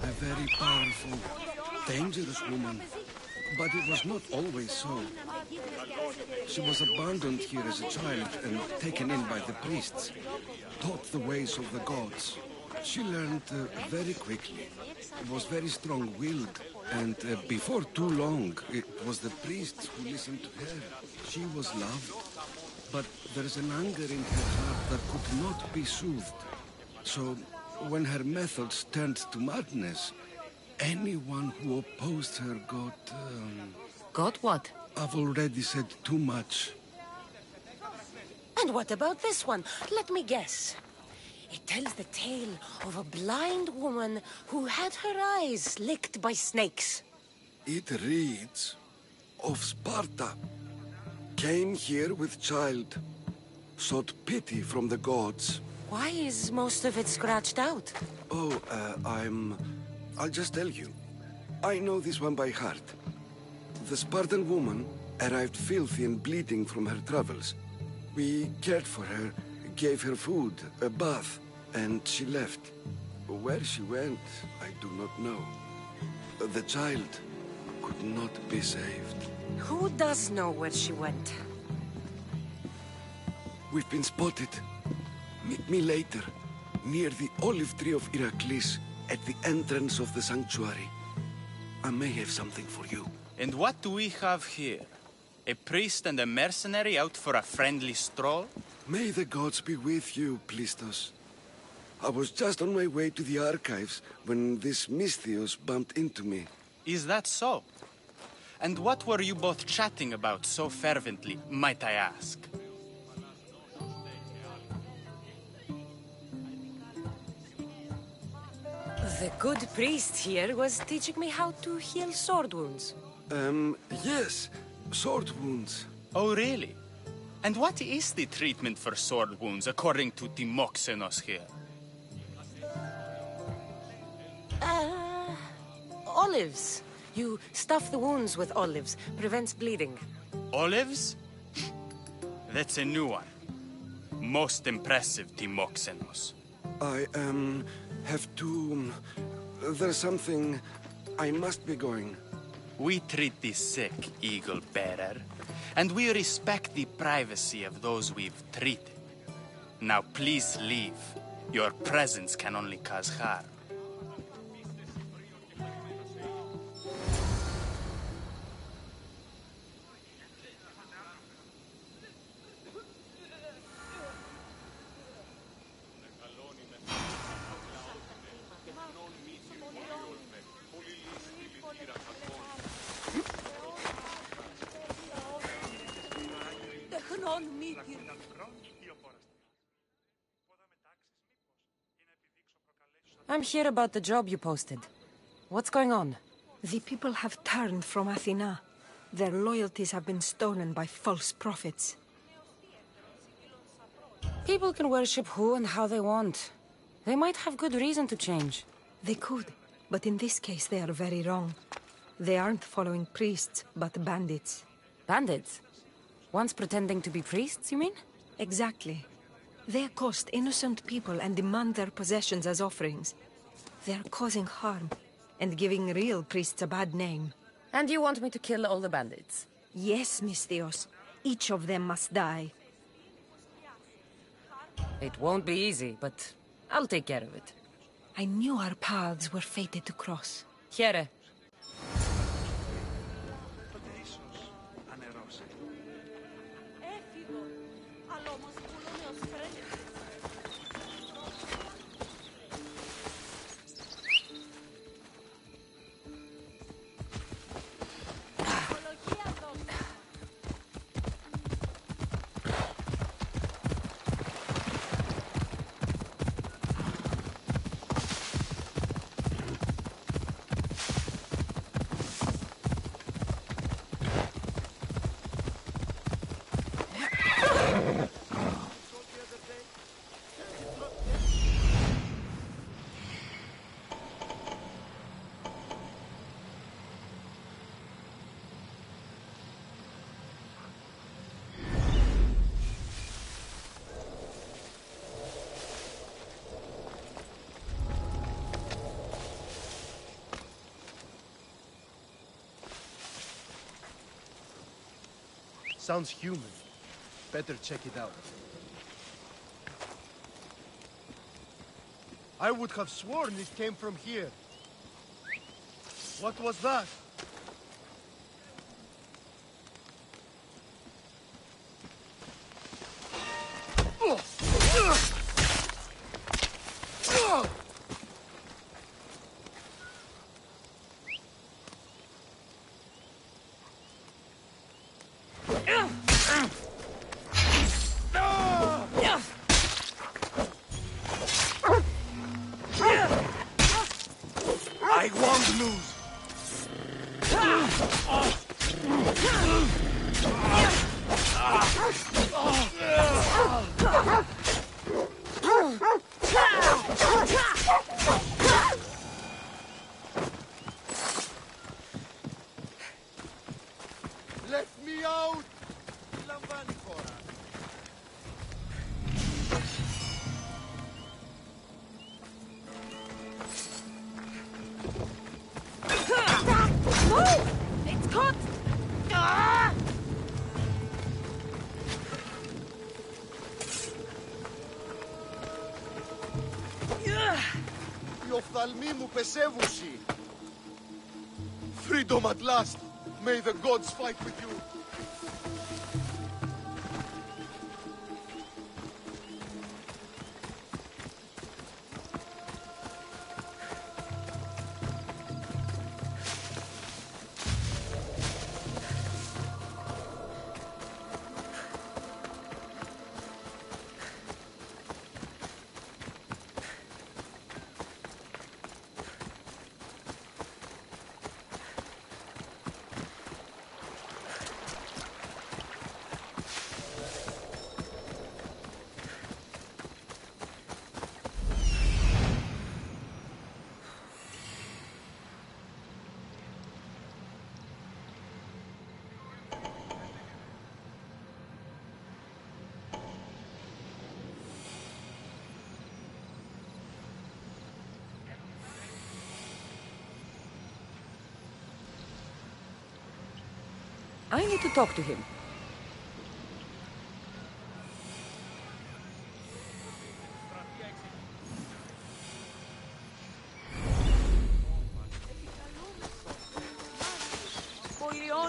Speaker 9: A very powerful, dangerous woman. But it was not always so. She was abandoned here as a child and taken in by the priests, taught the ways of the gods. She learned very quickly, was very strong-willed, and before too long, it was the priests who listened to her. She was loved, but there is an anger in her heart that could not be soothed. So, when her methods turned to madness, anyone who opposed her got...
Speaker 5: Got what?
Speaker 9: I've already said too much.
Speaker 5: And what about this one? Let me guess. It tells the tale of a blind woman who had her eyes licked by snakes.
Speaker 9: It reads of Sparta. Came here with child. Sought pity from the gods.
Speaker 5: Why is most of it scratched out?
Speaker 9: Oh, I'll just tell you. I know this one by heart. The Spartan woman arrived filthy and bleeding from her travels. We cared for her, gave her food, a bath, and she left. Where she went, I do not know. The child could not be saved.
Speaker 5: Who does know where she went?
Speaker 9: We've been spotted. Meet me later, near the olive tree of Heracles, at the entrance of the sanctuary. I may have something for you.
Speaker 13: And what do we have here? A priest and a mercenary out for a friendly stroll?
Speaker 9: May the gods be with you, Plistos. I was just on my way to the archives when this Misthios bumped into me.
Speaker 13: Is that so? And what were you both chatting about so fervently, might I ask?
Speaker 5: The good priest here was teaching me how to heal sword wounds.
Speaker 9: Yes. Sword wounds.
Speaker 13: Oh, really? And what is the treatment for sword wounds, according to Timoxenos here?
Speaker 5: Olives. You stuff the wounds with olives. Prevents bleeding.
Speaker 13: Olives? That's a new one. Most impressive, Timoxenos.
Speaker 9: I, have to... There's something... I must be going.
Speaker 13: We treat the sick, Eagle Bearer. and we respect the privacy of those we've treated. Now please leave. Your presence can only cause harm.
Speaker 5: I'm here about the job you posted. What's going on?
Speaker 14: The people have turned from Athena. Their loyalties have been stolen by false prophets.
Speaker 5: People can worship who and how they want. They might have good reason to change.
Speaker 14: They could, but in this case they are very wrong. They aren't following priests, but bandits.
Speaker 5: Bandits? Once pretending to be priests, you mean?
Speaker 14: Exactly. They accost innocent people and demand their possessions as offerings. They are causing harm, and giving real priests a bad name.
Speaker 5: And you want me to kill all the bandits?
Speaker 14: Yes, Misthios. Each of them must die.
Speaker 5: It won't be easy, but I'll take care of it.
Speaker 14: I knew our paths were fated to cross.
Speaker 5: Here.
Speaker 15: Sounds human. Better check it out. I would have sworn it came from here. What was that?
Speaker 1: I won't lose.
Speaker 15: Let me out! Λαμβάνει χώρα.
Speaker 5: It's caught! Ah!
Speaker 15: Οι οφθαλμοί μου πεσεύουσι. Freedom at last. May the gods fight with you.
Speaker 5: I need to talk to him.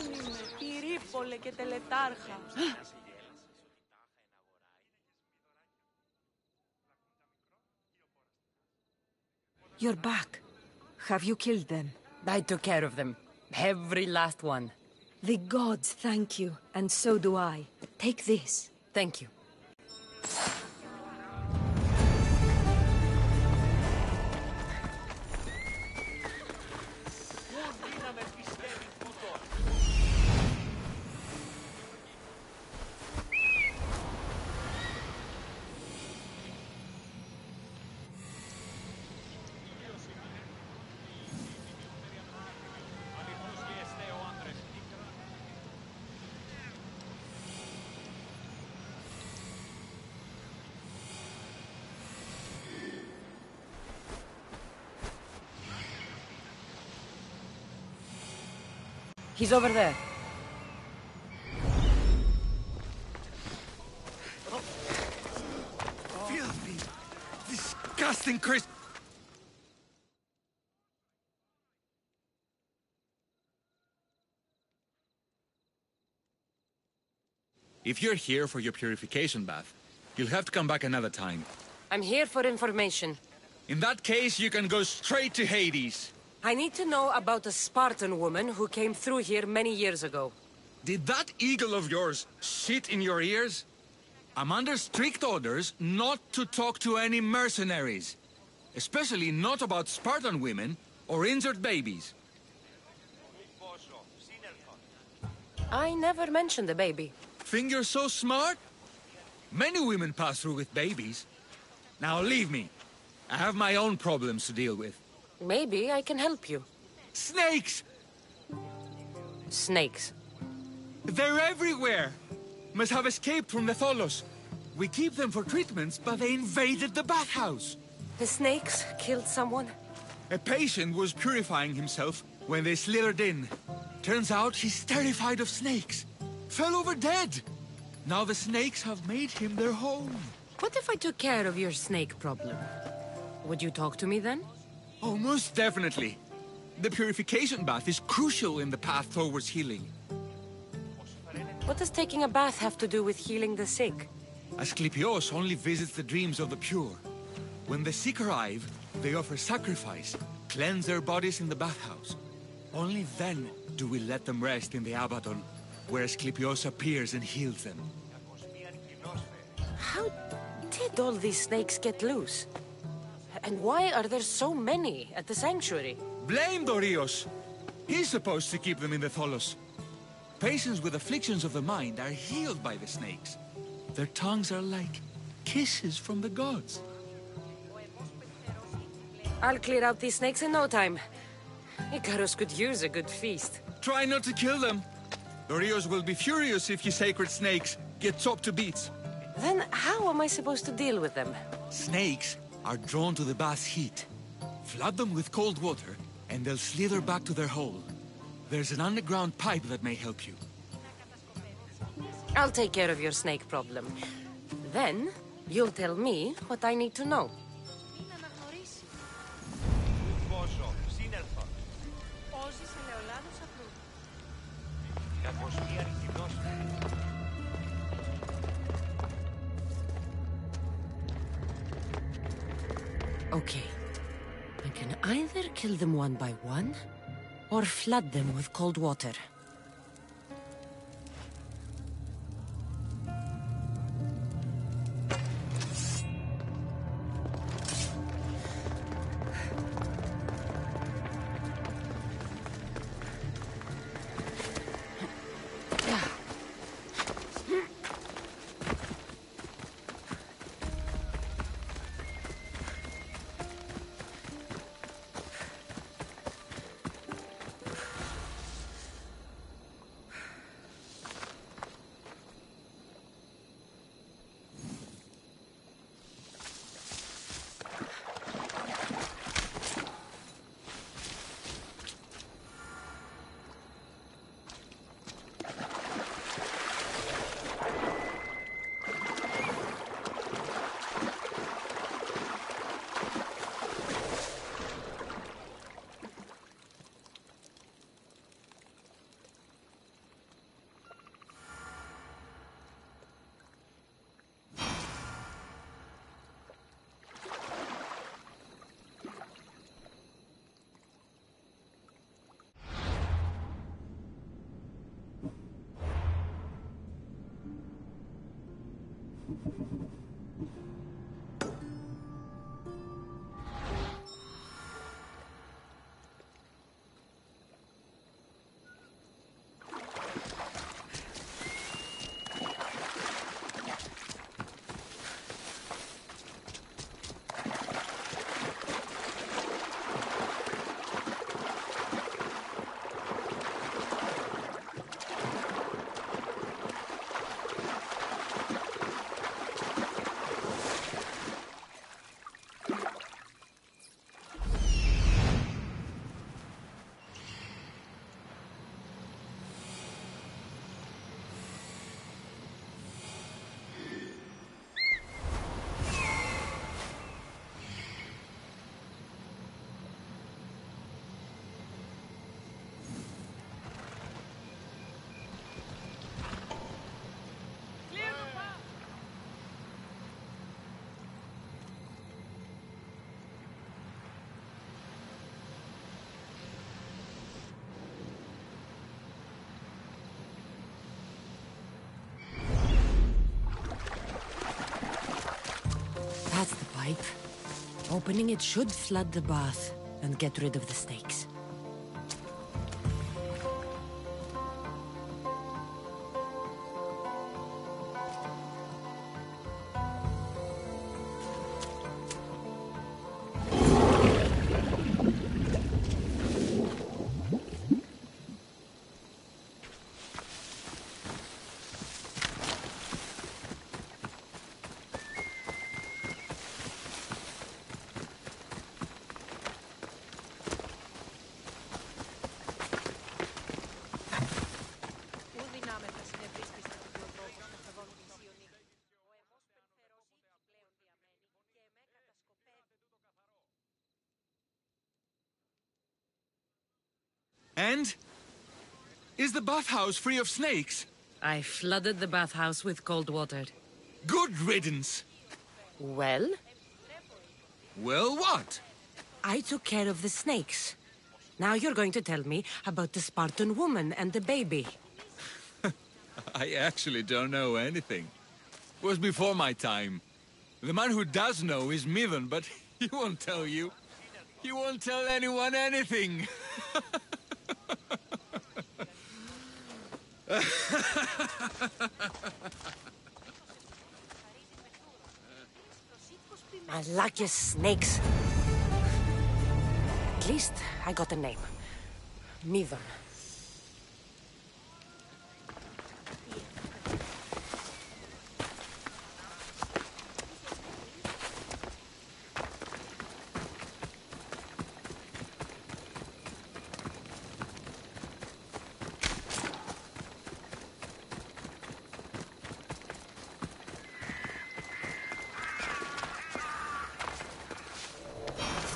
Speaker 8: Μόνιμε, πυρήπολε και τελετάρχα.
Speaker 14: You're back. Have you killed them?
Speaker 5: I took care of them. Every last one.
Speaker 14: The gods thank you, and so do I. Take this.
Speaker 5: Thank you. He's over there.
Speaker 9: Filthy, disgusting Chris. If you're here for your purification bath, you'll have to come back another time.
Speaker 5: I'm here for information.
Speaker 9: In that case, you can go straight to Hades.
Speaker 5: I need to know about a Spartan woman who came through here many years ago.
Speaker 9: Did that eagle of yours shit in your ears? I'm under strict orders not to talk to any mercenaries. Especially not about Spartan women or injured babies.
Speaker 5: I never mentioned a baby.
Speaker 9: Think you're so smart? Many women pass through with babies. Now leave me. I have my own problems to deal with.
Speaker 5: Maybe I can help you.
Speaker 9: Snakes!
Speaker 5: Snakes.
Speaker 9: They're everywhere! Must have escaped from the Tholos. We keep them for treatments, but they invaded the bathhouse.
Speaker 5: The snakes killed someone?
Speaker 9: A patient was purifying himself when they slithered in. Turns out he's terrified of snakes. Fell over dead. Now the snakes have made him their home.
Speaker 5: What if I took care of your snake problem? Would you talk to me then?
Speaker 9: Oh, most definitely. The purification bath is crucial in the path towards healing.
Speaker 5: What does taking a bath have to do with healing the sick?
Speaker 9: Asclepios only visits the dreams of the pure. When the sick arrive, they offer sacrifice, cleanse their bodies in the bathhouse. Only then do we let them rest in the Abaddon, where Asclepios appears and heals them.
Speaker 5: How did all these snakes get loose? And why are there so many at the sanctuary?
Speaker 9: Blame Dorios! He's supposed to keep them in the Tholos. Patients with afflictions of the mind are healed by the snakes. Their tongues are like kisses from the gods.
Speaker 5: I'll clear out these snakes in no time. Icarus could use a good feast.
Speaker 9: Try not to kill them. Dorios will be furious if you sacred snakes get chopped to bits.
Speaker 5: Then how am I supposed to deal with them?
Speaker 9: Snakes are drawn to the bath's heat. Flood them with cold water, and they'll slither back to their hole. There's an underground pipe that may help you.
Speaker 5: I'll take care of your snake problem. Then, you'll tell me what I need to know. Okay. I can either kill them one by one, or flood them with cold water. That's the pipe. Opening it should flood the bath and get rid of the snakes.
Speaker 16: And? Is the bathhouse free of snakes?
Speaker 5: I flooded the bathhouse with cold water.
Speaker 16: Good riddance.
Speaker 5: Well?
Speaker 16: Well, what?
Speaker 5: I took care of the snakes. Now you're going to tell me about the Spartan woman and the baby.
Speaker 16: I actually don't know anything. It was before my time. The man who does know is Midon, but he won't tell you. He won't tell anyone anything.
Speaker 5: I like your snakes. At least I got a name. Midon.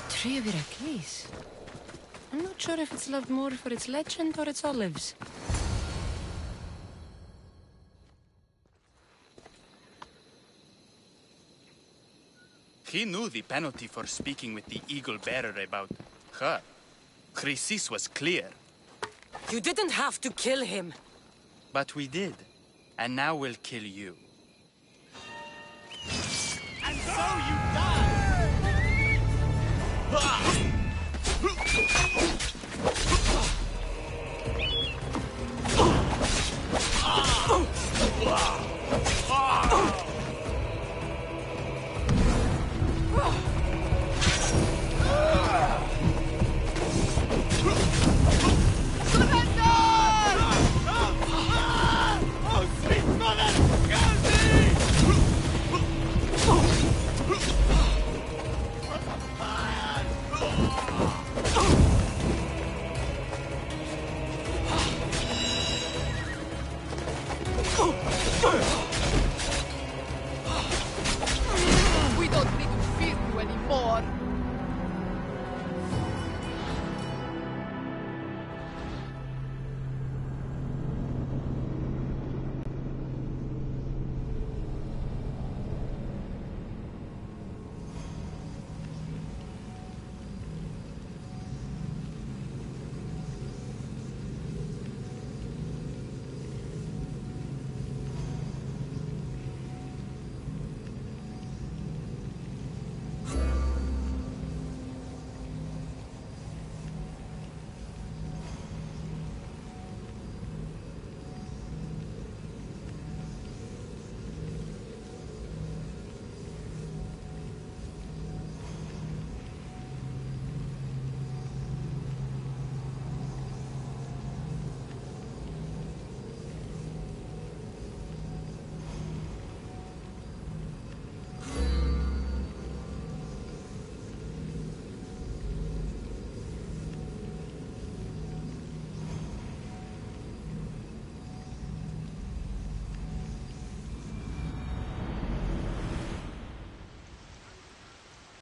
Speaker 5: Tree of Heracles. I'm not sure if it's loved more for its legend or its olives.
Speaker 13: He knew the penalty for speaking with the Eagle Bearer about her. Chrysis was clear.
Speaker 5: You didn't have to kill him.
Speaker 13: But we did. And now we'll kill you.
Speaker 1: And so you die! Oh, sweet mother!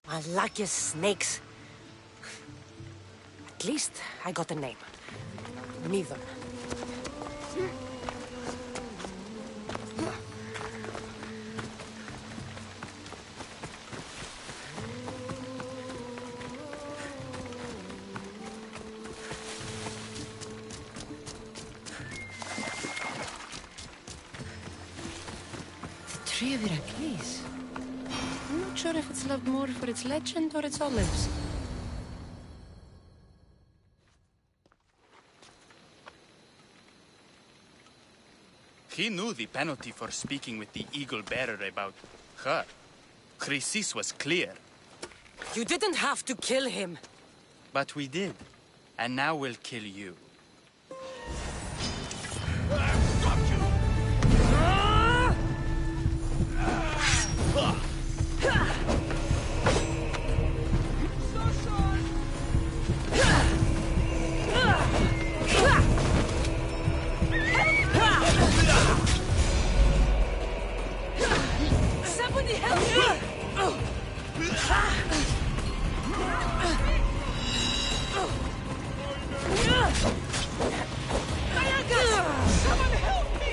Speaker 5: I like your snakes. At least I got a name. Neither. The tree of Heracles. I'm not sure if it's loved more for its legend or its olives.
Speaker 13: He knew the penalty for speaking with the eagle bearer about her. Chrysis was clear.
Speaker 5: You didn't have to kill him.
Speaker 13: But we did. And now we'll kill you.
Speaker 5: Somebody help me! Someone help me!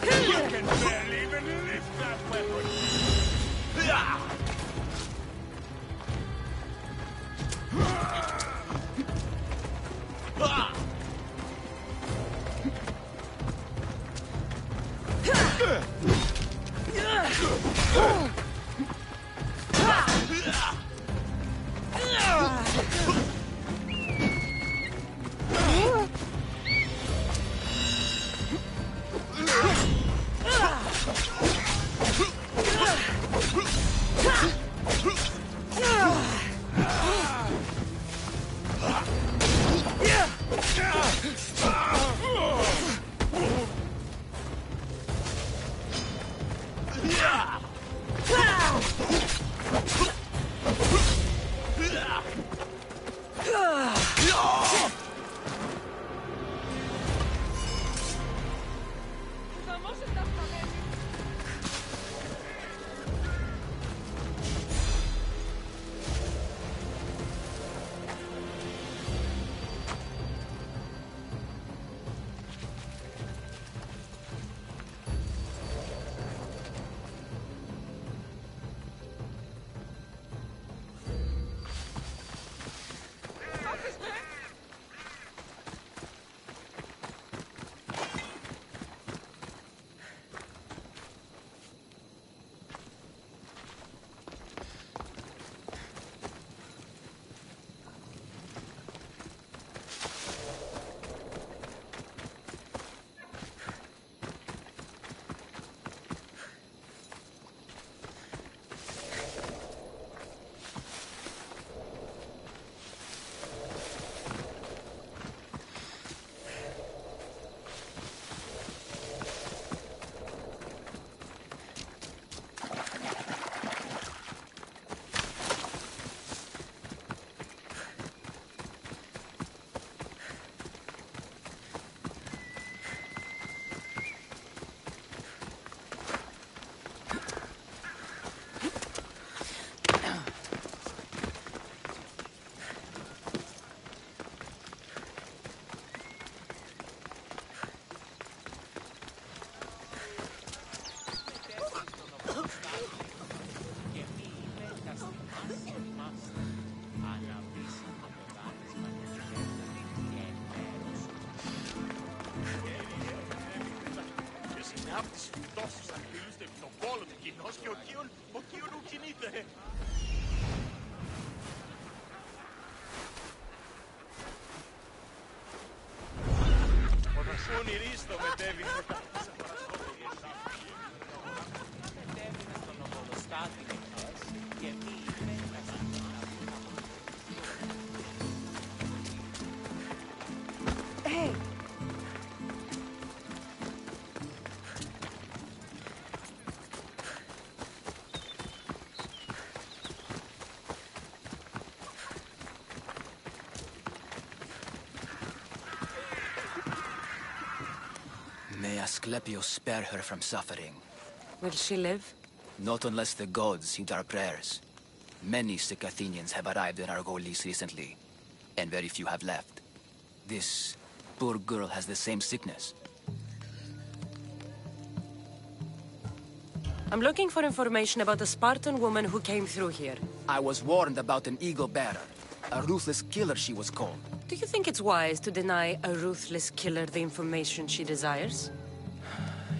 Speaker 1: You can barely even lift that weapon! Ονειρίστο μετέβη μετά. Μετέβη στον οδοστάτη και μη
Speaker 10: Asclepius spare her from suffering.
Speaker 5: Will she live?
Speaker 10: Not unless the gods heed our prayers. Many sick Athenians have arrived in Argolis recently, and very few have left. This poor girl has the same sickness.
Speaker 5: I'm looking for information about a Spartan woman who came through here.
Speaker 10: I was warned about an eagle bearer. A ruthless killer, she was called.
Speaker 5: Do you think it's wise to deny a ruthless killer the information she desires?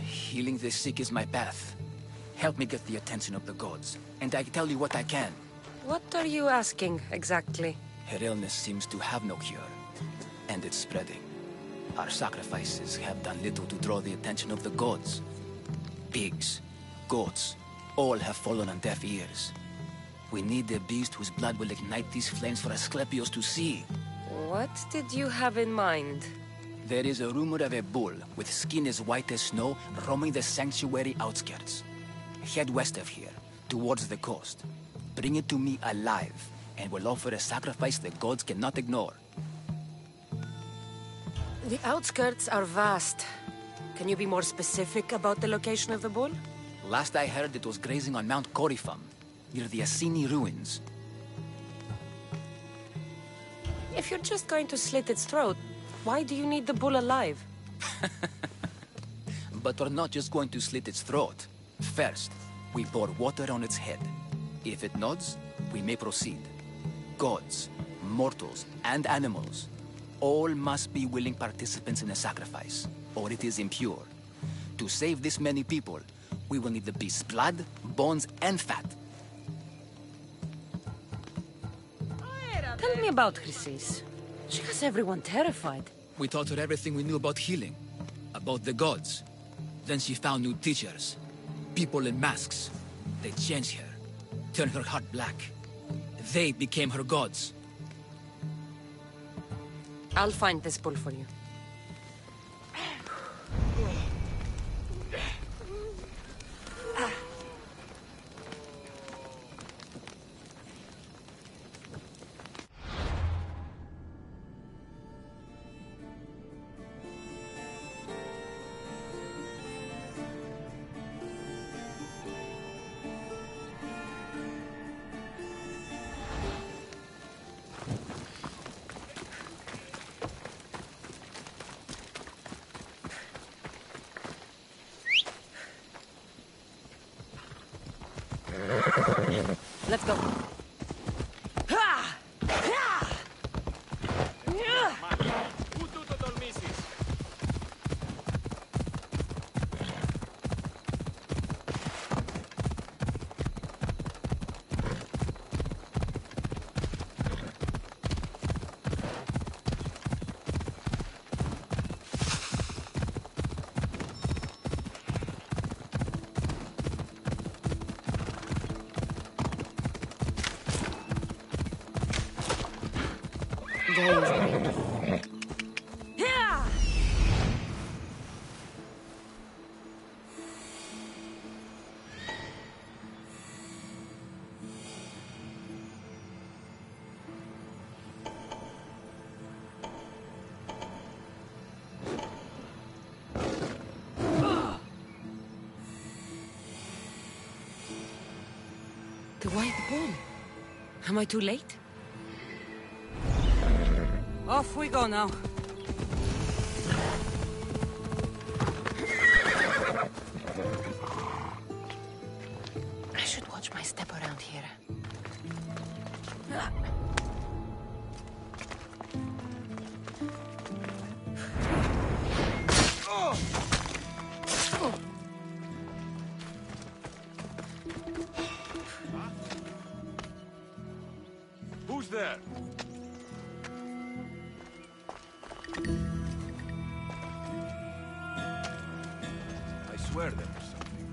Speaker 10: Healing the sick is my path. Help me get the attention of the gods, and I tell you what I can.
Speaker 5: What are you asking, exactly?
Speaker 10: Her illness seems to have no cure, and it's spreading. Our sacrifices have done little to draw the attention of the gods. Pigs, goats, all have fallen on deaf ears. We need a beast whose blood will ignite these flames for Asclepius to see.
Speaker 5: What did you have in mind?
Speaker 10: There is a rumor of a bull with skin as white as snow roaming the sanctuary outskirts. Head west of here, towards the coast. Bring it to me alive, and we'll offer a sacrifice the gods cannot ignore.
Speaker 5: The outskirts are vast. Can you be more specific about the location of the bull?
Speaker 10: Last I heard, it was grazing on Mount Corifum, near the Assini ruins.
Speaker 5: If you're just going to slit its throat, why do you need the bull alive?
Speaker 10: But we're not just going to slit its throat. First, we pour water on its head. If it nods, we may proceed. Gods, mortals, and animals, all must be willing participants in a sacrifice, or it is impure. To save this many people, we will need the beast's blood, bones, and fat.
Speaker 5: Tell me about Chrysis. She has everyone terrified.
Speaker 10: We taught her everything we knew about healing, about the gods. Then she found new teachers, people in masks. They changed her, turned her heart black. They became her gods.
Speaker 5: I'll find this bull for you. Let's go. The white bull. Am I too late? Off we go now. I should watch my step around here.
Speaker 2: Who's there? I swear there was something.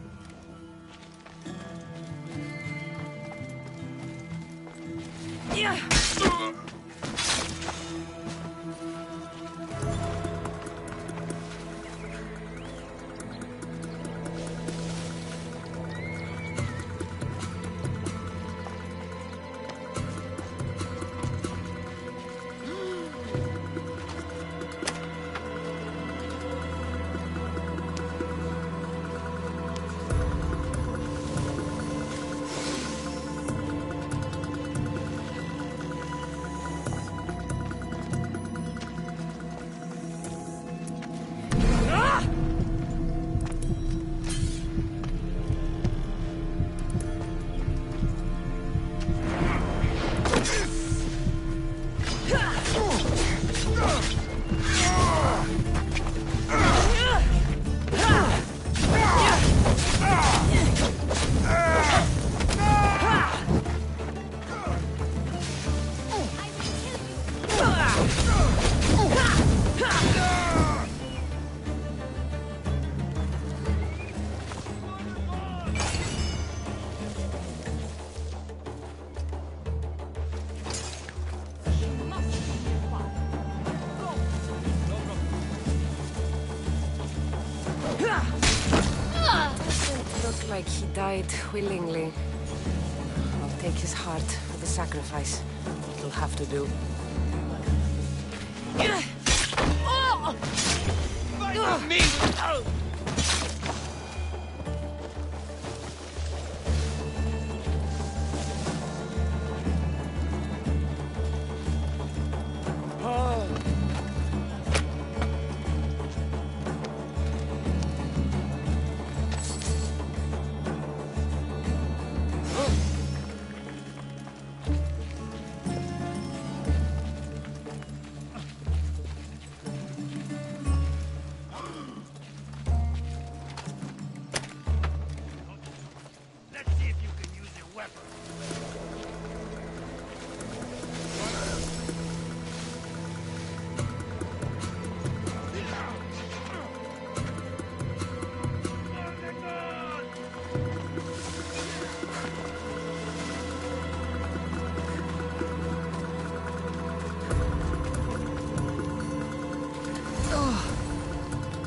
Speaker 5: Yeah. like he died willingly. I'll take his heart for the sacrifice. It'll have to do.
Speaker 1: Me!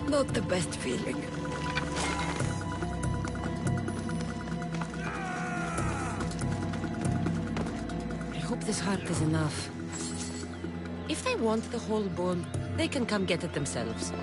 Speaker 14: Not the best feeling.
Speaker 5: I hope this heart is enough. If they want the whole bull, they can come get it themselves.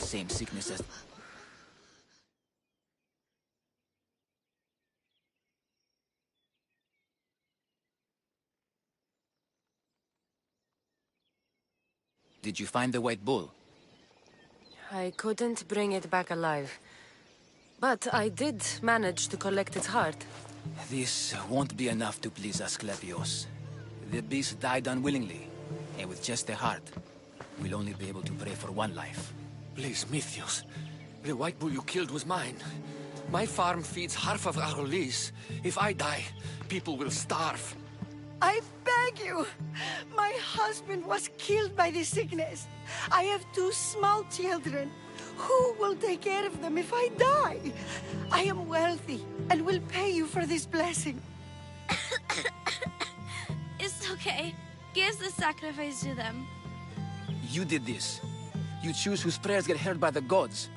Speaker 10: same sickness as... Did you find the White Bull?
Speaker 5: I couldn't bring it back alive. But I did manage to collect its heart.
Speaker 10: This won't be enough to please Asclepios. The beast died unwillingly, and with just a heart, we'll only be able to pray for one life.
Speaker 12: Please, Mythios. The White Bull you killed was mine. My farm feeds half of Arolis. If I die, people will starve.
Speaker 17: I beg you! My husband was killed by this sickness. I have 2 small children. Who will take care of them if I die? I am wealthy and will pay you for this blessing.
Speaker 18: It's okay. Give the sacrifice to them.
Speaker 10: You did this. You choose whose prayers get heard by the gods.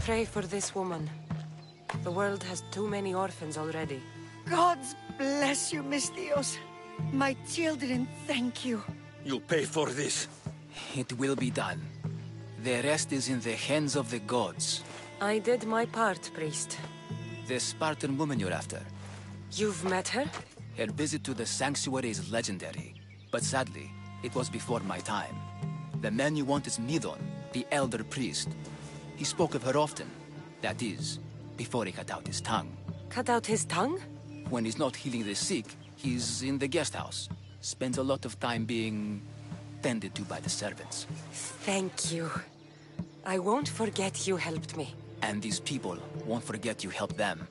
Speaker 5: Pray for this woman. The world has too many orphans already.
Speaker 17: Gods bless you, Mystios. My children thank you.
Speaker 12: You'll pay for this.
Speaker 10: It will be done. The rest is in the hands of the gods.
Speaker 5: I did my part, priest.
Speaker 10: The Spartan woman you're after.
Speaker 5: You've met her?
Speaker 10: Her visit to the sanctuary is legendary, but sadly, it was before my time. The man you want is Midon, the elder priest. He spoke of her often. That is, before he cut out his tongue.
Speaker 5: Cut out his tongue?
Speaker 10: When he's not healing the sick, he's in the guest house. Spends a lot of time being tended to by the servants.
Speaker 5: Thank you. I won't forget you helped me.
Speaker 10: And these people won't forget you helped them.